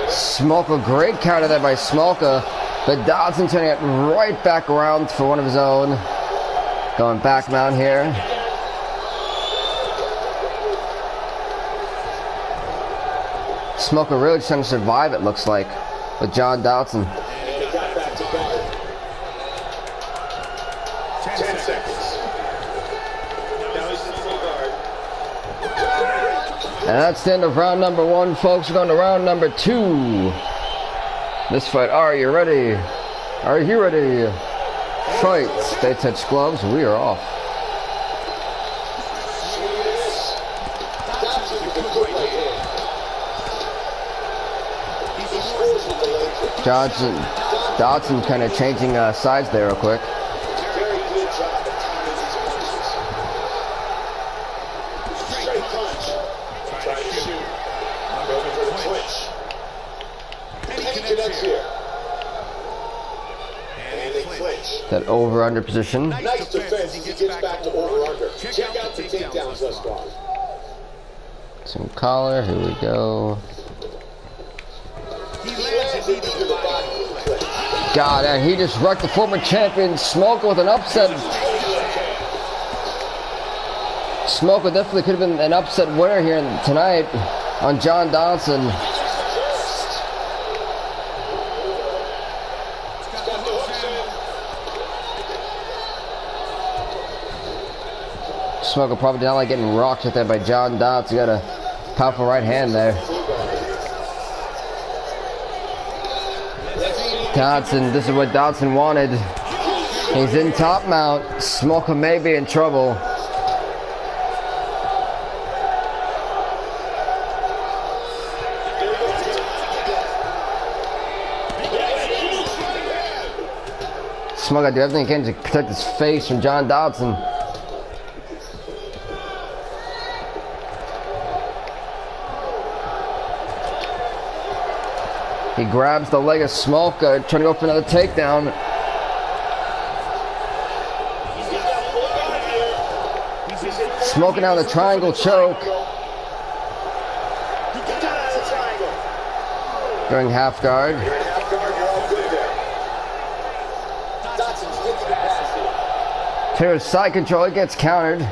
Smolka, great counter there by Smolka, but Dodson turning it right back around for one of his own. Going back mount here. Smolka really just trying to survive, it looks like, with John Dodson. 10 seconds. And that's the end of round number 1, folks. We're going to round number 2. This fight, are you ready? Are you ready? Fight. They touch gloves, we are off. Dodson kind of changing sides there real quick. Very good job of timing these punches. Straight punch. Trying to shoot. Going for the clinch. And he connects here. And they clinch. That over-under position. Nice defense as he gets back to over-under. Check out the takedowns thus far. Some collar, here we go. God, and he just wrecked the former champion Smolka with an upset. Smolka definitely could have been an upset winner here tonight on John Dodson. Smolka probably did not like getting rocked right there by John Dodson. Got a powerful right hand there. Dodson, this is what Dodson wanted. He's in top mount. Smoker may be in trouble. Smoker gotta do everything he can to protect his face from John Dodson. He grabs the leg of Smoker, trying to go for another takedown. Smoker now the triangle choke. Going half guard. Here's side control, it gets countered.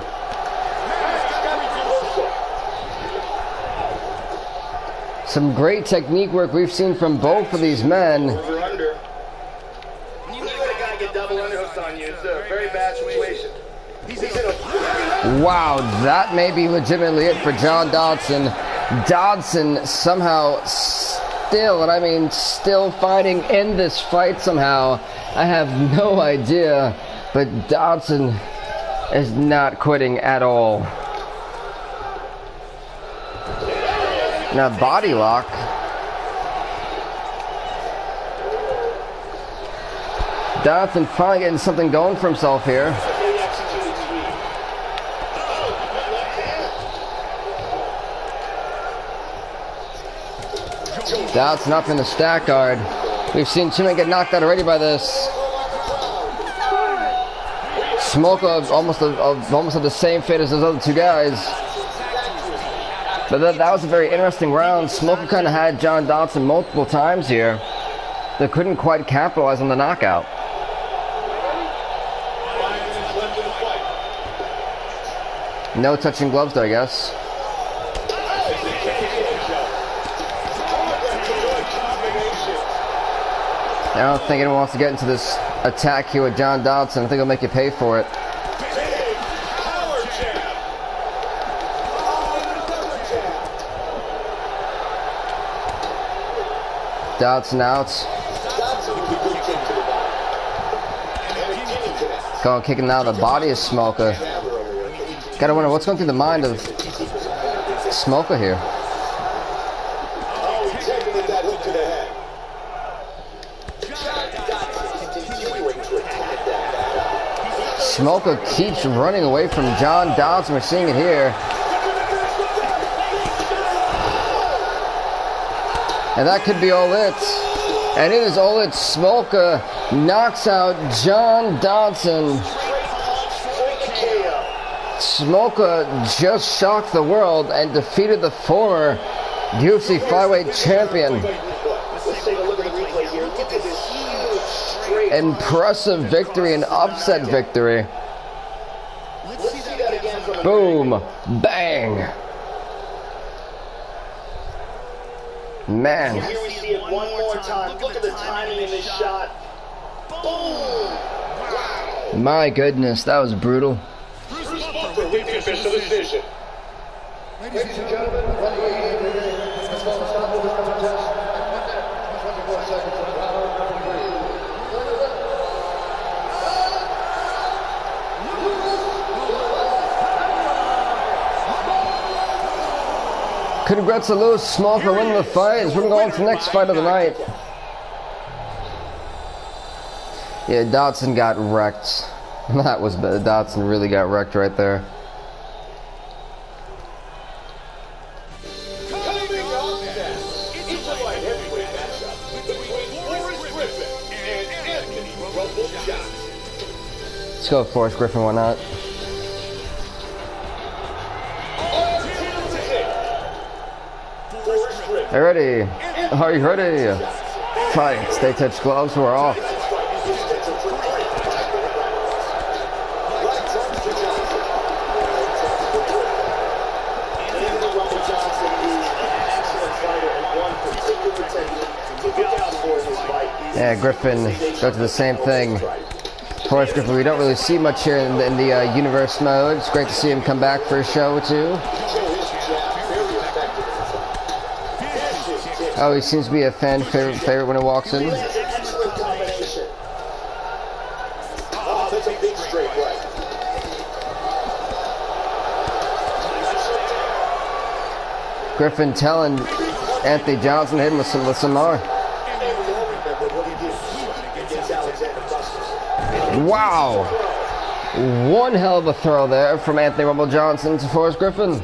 Some great technique work we've seen from both of these men. Over under. When you let a guy get double underhooks on you, it's a very bad situation. He's in a... Wow, that may be legitimately it for John Dodson. Dodson somehow still, and I mean still fighting in this fight somehow. I have no idea, but Dodson is not quitting at all. Now body lock. Dodson finally getting something going for himself here. Dodson up in the stack guard. We've seen Chimay get knocked out already by this. Smoker almost of the same fate as those other two guys. But that was a very interesting round. Smoker kind of had John Dodson multiple times here. They couldn't quite capitalize on the knockout. No touching gloves though, I guess. I don't think anyone wants to get into this attack here with John Dodson. I think he'll make you pay for it. Dodson out. Going kicking out of the body of Smoker. Gotta wonder what's going through the mind of Smoker here. Smoker keeps running away from John Dodson. We're seeing it here. And that could be all it. And it is all it. Smoker knocks out John Dodson. Smoker just shocked the world and defeated the former UFC flyweight champion. Impressive victory, an upset victory. Boom, bang. Man. Here we see it one more time. Look at the timing in this shot. Boom! Wow. My goodness, that was brutal. With the official decision. Ladies and gentlemen, let's call a stop to this contest. 24 seconds of power. Congrats to Lewis Smoker winning the fight. We're going to go on to the next fight of the night. Yeah, Dodson got wrecked. That was bad. Dodson really got wrecked right there. Coming up next, it's a light heavyweight matchup between Forrest Griffin and Anthony Rumble Johnson. Let's go, Forrest Griffin, why not? Are you ready? Are you ready? Fight. Stay touch gloves. We're off. Yeah, Griffin go to the same thing. Forrest Griffin, we don't really see much here in the universe mode. It's great to see him come back for a show or two. Oh, he seems to be a fan favorite when he walks in. straight right. Griffin telling Anthony Johnson to hit him with some more. And we all remember what he did against Alexander Bustos. Wow. One hell of a throw there from Anthony Rumble Johnson to Forrest Griffin.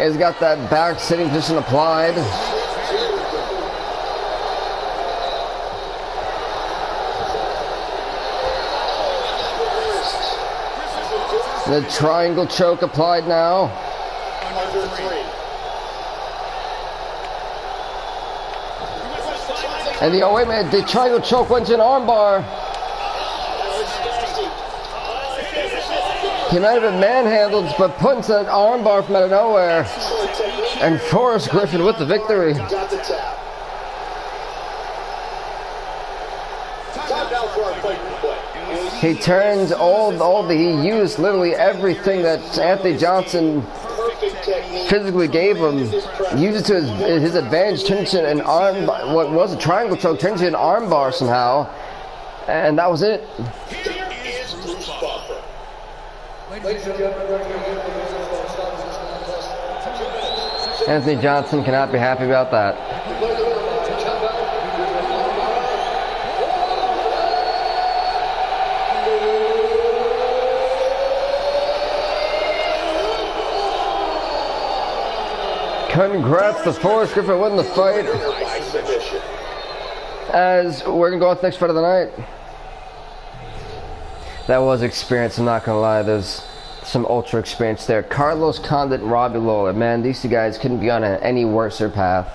He's got that back sitting position applied. The triangle choke applied now. Under 3. And the, oh wait a minute, the triangle choke went to an armbar. He might have been manhandled, but put into an armbar from out of nowhere. And Forrest Griffin with the victory. Got the tap. Time now for our fight replay. He turns he used literally everything that Anthony Johnson Perfect technique. physically gave him, used it to his advantage, turned it into an arm, what was a triangle choke, turned it into an arm bar somehow, and that was it. Here is Bruce Buffer. Ladies and gentlemen, Anthony Johnson cannot be happy about that. Congrats to Forrest Griffin winning the fight. As we're gonna go with the next fight of the night. That was experience, I'm not gonna lie. There's some ultra experience there. Carlos Condit and Robbie Lawler. Man, these two guys couldn't be on any worse path.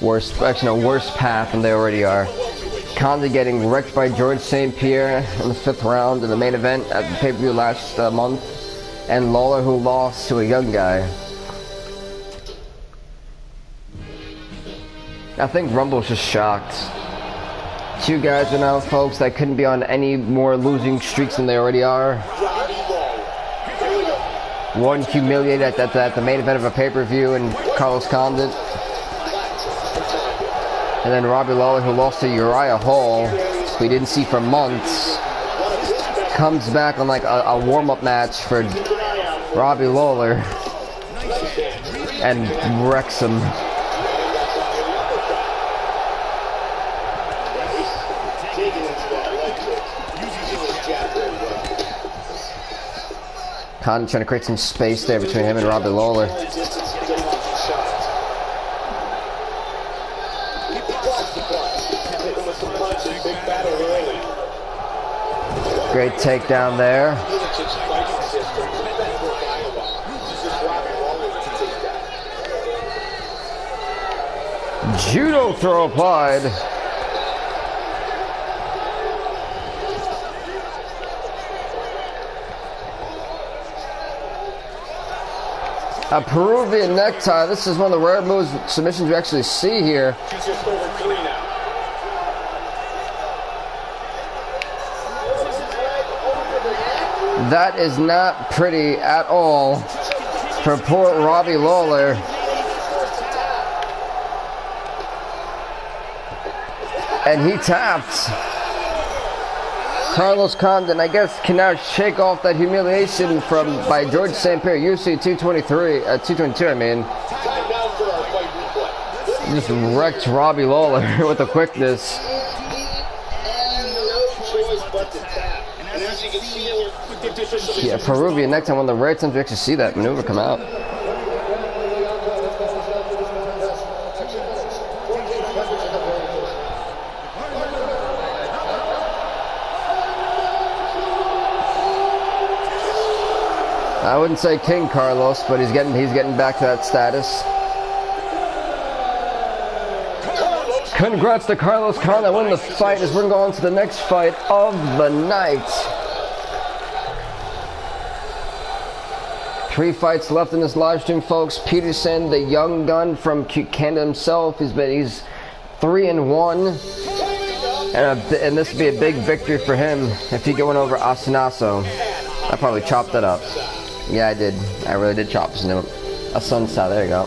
Worse path than they already are. Condit getting wrecked by George St. Pierre in the 5th round in the main event at the pay-per-view last month. And Lawler, who lost to a young guy. I think Rumble's just shocked. Two guys are now, folks, that couldn't be on any more losing streaks than they already are. One humiliated at the main event of a pay-per-view in Carlos Condit. And then Robbie Lawler, who lost to Uriah Hall, who we didn't see for months, comes back on like a warm-up match for Robbie Lawler and wrecks him. Condit trying to create some space there between him and Robbie Lawler. Great takedown there. Judo throw applied. A Peruvian necktie. This is one of the rare moves, submissions we actually see here. That is not pretty at all for poor Robbie Lawler. And he tapped. Carlos Condit, I guess, can now shake off that humiliation by George St. Pierre, UFC 222, I mean. Just wrecked Robbie Lawler with the quickness. Yeah, Peruvian next time, one of the rare times we actually see that maneuver come out. I wouldn't say King Carlos, but he's getting back to that status. Congrats to Carlos Condit winning the fight as we're going to go on to the next fight of the night. 3 fights left in this live stream, folks. Peterson, the young gun from Canada himself, he's 3-1, and this would be a big victory for him if he going over Asinaso. I probably chopped that up. Yeah, I did. I really did chop his name up. A sunset. There you go.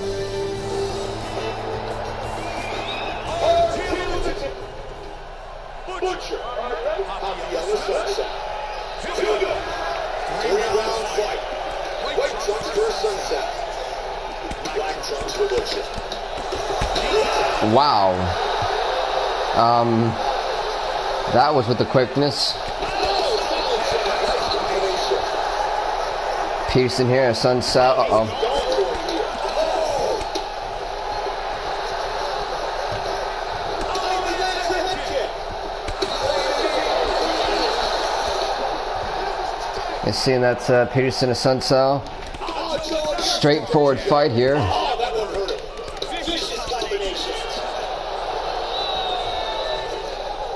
sunset. Black trunks reversal. Wow. That was with the quickness. Peterson here, sunset. Uh-oh. You're seeing that Peterson a sunset. Straightforward fight here.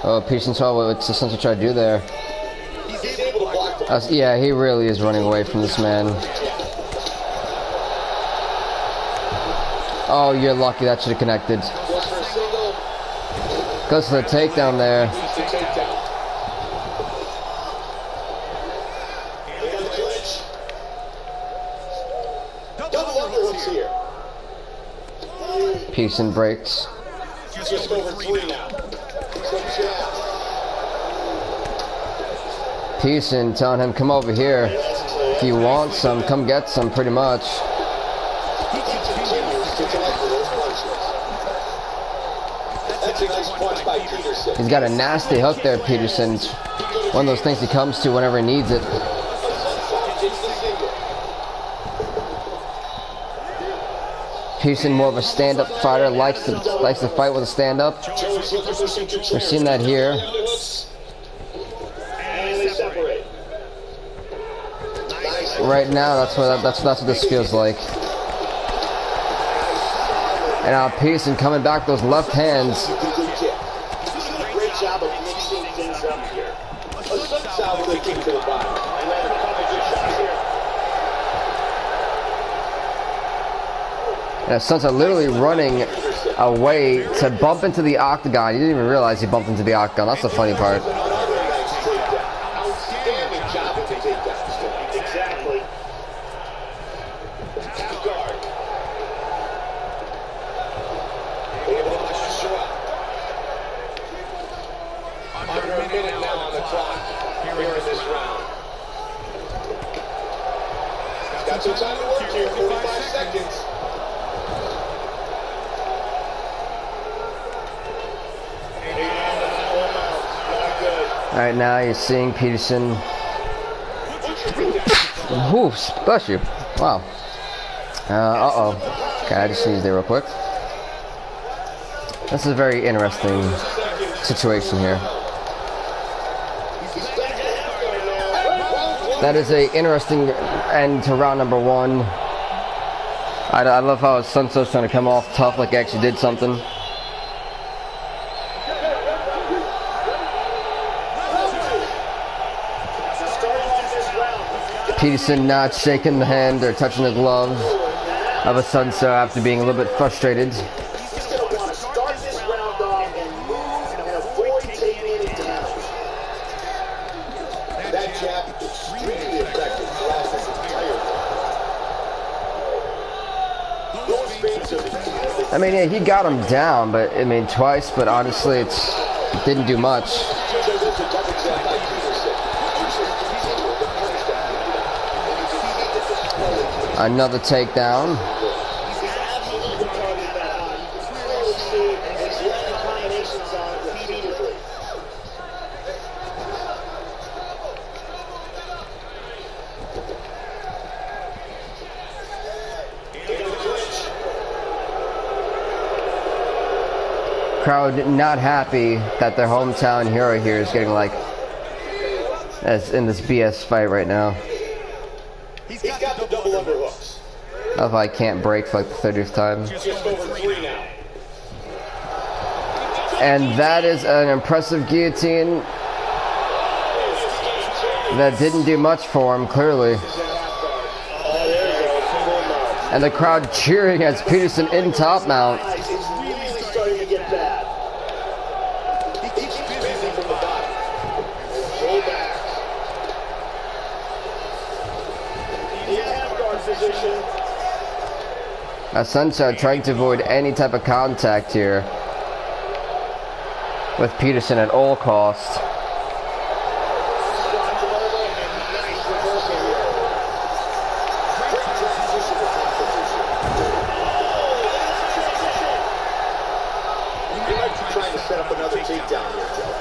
Oh, Peterson saw what Sunset tried to do there. Yeah, he really is running away from this man. Oh, you're lucky that should have connected. Goes for the takedown there. Peterson breaks. Just over 3 now. Peterson telling him, come over here. If you want some, come get some, pretty much. He's got a nasty hook there, Peterson. It's one of those things he comes to whenever he needs it. Peterson, more of a stand-up fighter, likes to fight with a stand-up. We're seeing that here. Right now, that's what this feels like. And now Peterson coming back with those left hands. Great job of mixing things up here. A sunset with a kick to the body. And then a couple good shots here. And Sunset literally running away to bump into the octagon. He didn't even realize he bumped into the octagon. That's the funny part. Outstanding job with the takedown. Exactly. Half guard. Under a minute now on the clock here in this round. Got some time to work here. 45 seconds. Alright, now you're seeing Peterson. Oof, bless you. Wow. Uh-oh. Okay, I just sneezed there real quick. This is a very interesting situation here. That is a interesting end to round number 1. I love how Sunset's trying to come off tough like he actually did something. Peterson not shaking the hand or touching the glove of a Sunset after being a little bit frustrated. He's going to want to start this round off and move and avoid taking it down. That jab extremely effective throughout this entire round. I mean, yeah, he got him down, but I mean twice, but honestly, it didn't do much. Another takedown. Crowd not happy that their hometown hero here is getting like as in this BS fight right now. He's got the double underhooks. I love how I can't break for like the 30th time. Just over 3 now. And that is an impressive guillotine that didn't do much for him, clearly. And the crowd cheering as Peterson in top mount. It's really starting to get bad. He keeps busy from the bottom. Pull back. In half guard position. Sunset trying to avoid any type of contact here with Peterson at all costs. takedown here, Joe.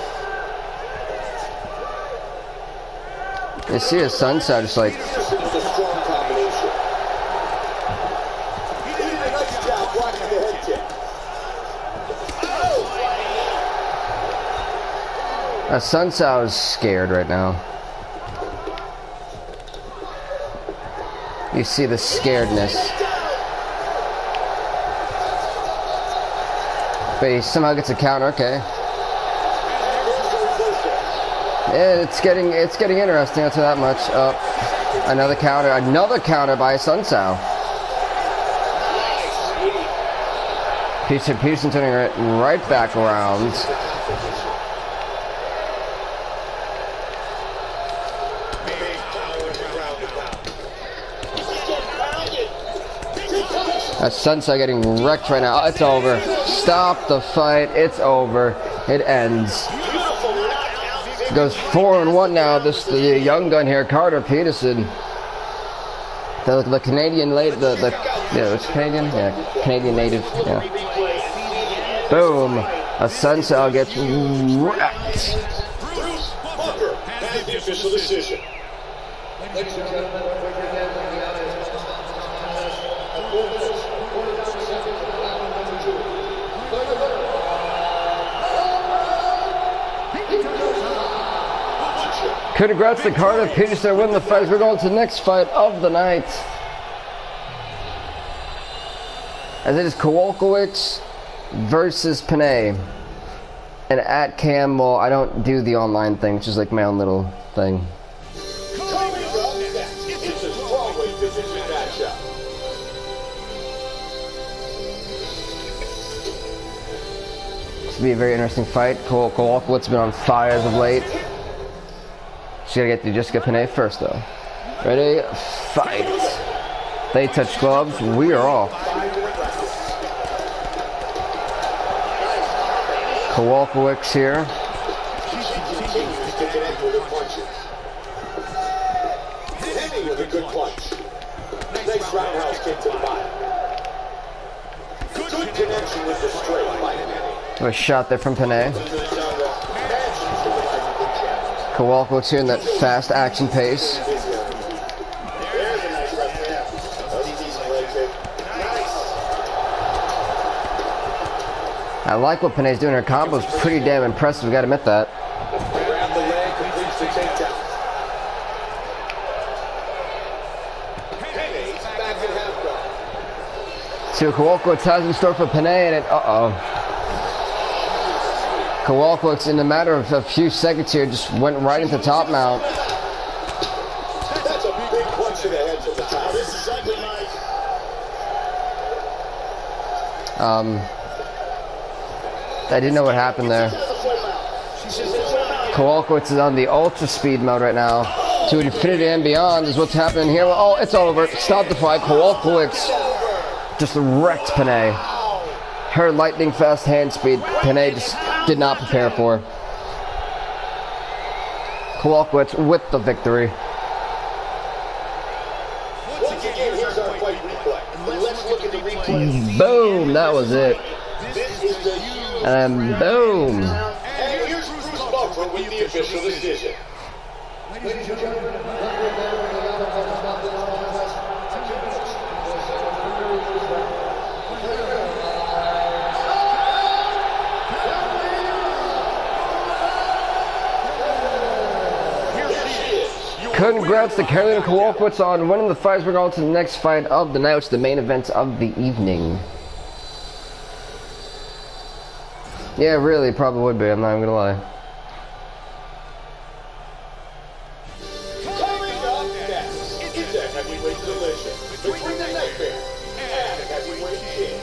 You see his sunset just like. Henderson with a strong combination. He did a nice job blocking the head kick. Sunsow is scared right now. You see the scaredness. But he somehow gets a counter, okay. Yeah, it's getting interesting, I'll tell you that much. Another counter by Sunsow. Peterson turning it right back around. Sunsow getting wrecked right now. It's over. Stop the fight. It's over. It ends. Goes 4-1 now. The young gun here, Carter Peterson. The Canadian late it's Canadian? Yeah, Canadian native. Yeah. Boom. Sunsow gets wrecked. The official decision. Ladies and gentlemen, we're again in the Congrats to Carter Peterson winning the fight. We're going to the next fight of the night. As it is Kowalkiewicz versus Panay. And at Campbell, I don't do the online thing, it's just like my own little thing. Coming up next, it's a strawweight division matchup. This will be a very interesting fight. Kowalkiewicz has been on fire as of late. She's gotta get to Jessica Panay first though. Ready? Fight. They touch gloves. We are off. Kowalkiewicz here. Continues to connect with her punches. Hitting with a good punch. Nice roundhouse kick to the body. Good connection with the straight by Panay. A shot there from Panay. Kowalkiewicz here in that fast action pace. There's a nice left hand. That's a decent leg kick. Nice. I like what Panay's doing. Her combo's pretty damn impressive, gotta admit that. Grab the leg, completes the takedown. Panay's back in half guard. See what Kowalkiewicz has in store for Panay, and it, Kowalkiewicz, in a matter of a few seconds here, just went right into top mount. That's a big punch to the head from the top. This is ugly, Mike. I didn't know what happened there. Kowalkiewicz is on the ultra speed mode right now. To infinity and beyond is what's happening here. Oh, it's over. Stop the fight. Kowalkiewicz just wrecked Panay. Her lightning fast hand speed, Panay just did not prepare for. Kowalkiewicz with the victory. Once again, here's our fight replay. Let's look at the replay. Boom, that was it. This is the And boom. And here's Bruce Buffer with the official decision. Ladies and gentlemen, Congrats to Carolina Kowalkiewicz on winning the fights. We're going to the next fight of the night, which is the main event of the evening. Yeah, really, probably would be. I'm not even gonna lie. Coming up next, it's a heavyweight collision between the Nightmare and heavyweight king,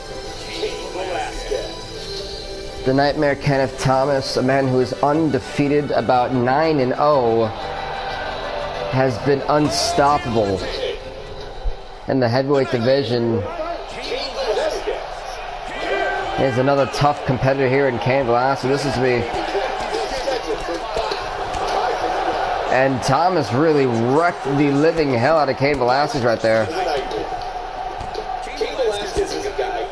Cain Velasquez. The Nightmare Kenneth Thomas, a man who is undefeated, about 9-0, has been unstoppable in the heavyweight division. Here's another tough competitor here in Cain Velasquez. This is me. And Thomas really wrecked the living hell out of Cain Velasquez right there. Cain Velasquez is a guy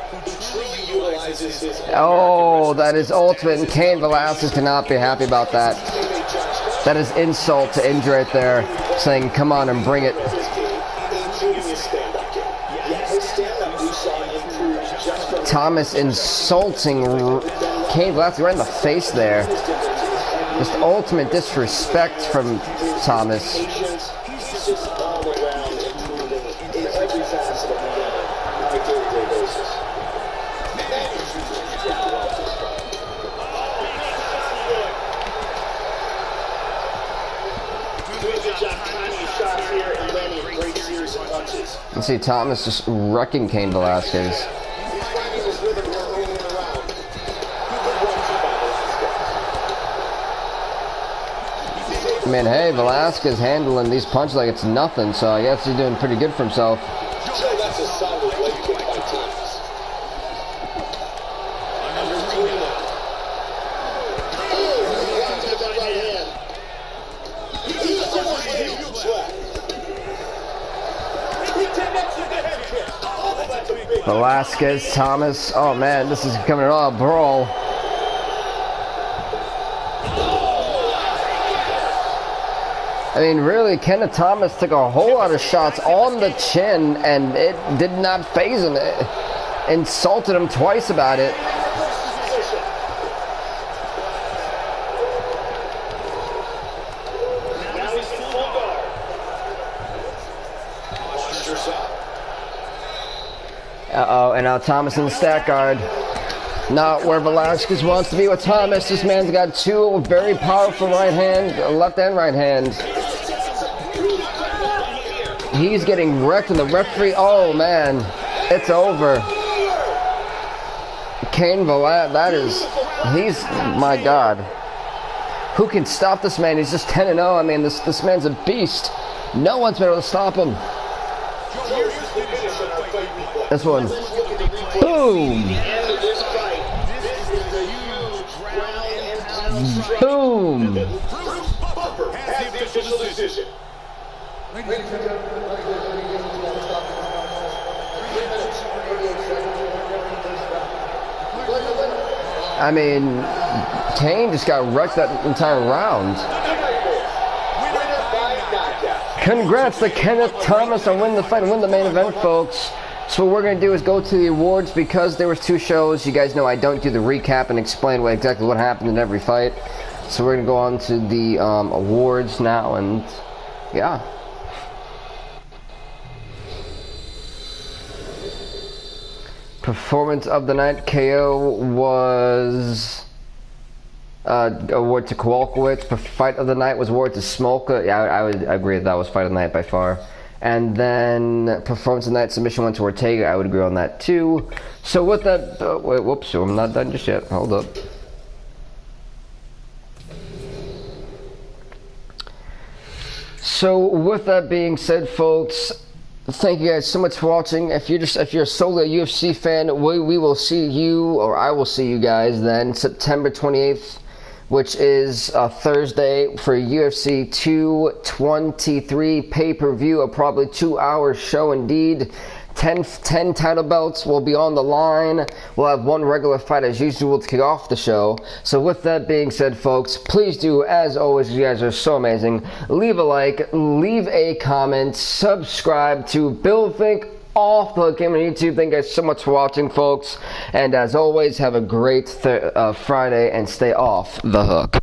Oh, that is ultimate, and Cain Velasquez cannot be happy about that. That is insult to injury right there, saying, come on and bring it. Thomas insulting Cain Velasquez right in the face there. Just ultimate disrespect from Thomas. You see Thomas just wrecking Cain Velasquez. I mean, hey, Velasquez handling these punches like it's nothing, so I guess he's doing pretty good for himself. That's a solid leg kick by Thomas. Velasquez, Thomas, oh man, this is becoming an all brawl. I mean, really, Kenneth Thomas took a whole lot of shots on the chin, and it did not faze him. It insulted him twice about it. Uh-oh, and now Thomas in the stack guard. Not where Velasquez wants to be with Thomas. This man's got two very powerful right hand, left and right hand. He's getting wrecked, and the referee, oh man, it's over. Cain Velasquez, that is, he's, my God. Who can stop this man? He's just 10-0. I mean, this man's a beast. No one's been able to stop him. This one. Boom! Boom! I mean, Cain just got wrecked that entire round. Congrats to Kenneth Thomas on winning the fight and win the main event, folks. So what we're going to do is go to the awards. Because there was two shows, you guys know I don't do the recap and explain exactly what happened in every fight. So we're going to go on to the awards now, and yeah. Performance of the night, KO was award to Kowalkiewicz. Fight of the night was award to Smolka. Yeah, I would agree that was fight of the night by far. And then performance of the night submission went to Ortega. I would agree on that too. So with that, wait, whoops, I'm not done just yet. Hold up. So with that being said, folks, thank you guys so much for watching. If you're solely a UFC fan, we will see you, or I will see you guys then September 28th, which is Thursday, for UFC 223 pay-per-view, a probably 2-hour show indeed. 10 title belts will be on the line. We'll have one regular fight as usual to kick off the show. So with that being said, folks, please do, as always, you guys are so amazing, leave a like, leave a comment, subscribe to Bill Fink Off the Hook Game on YouTube. Thank you guys so much for watching, folks. And as always, have a great Friday and stay off the hook.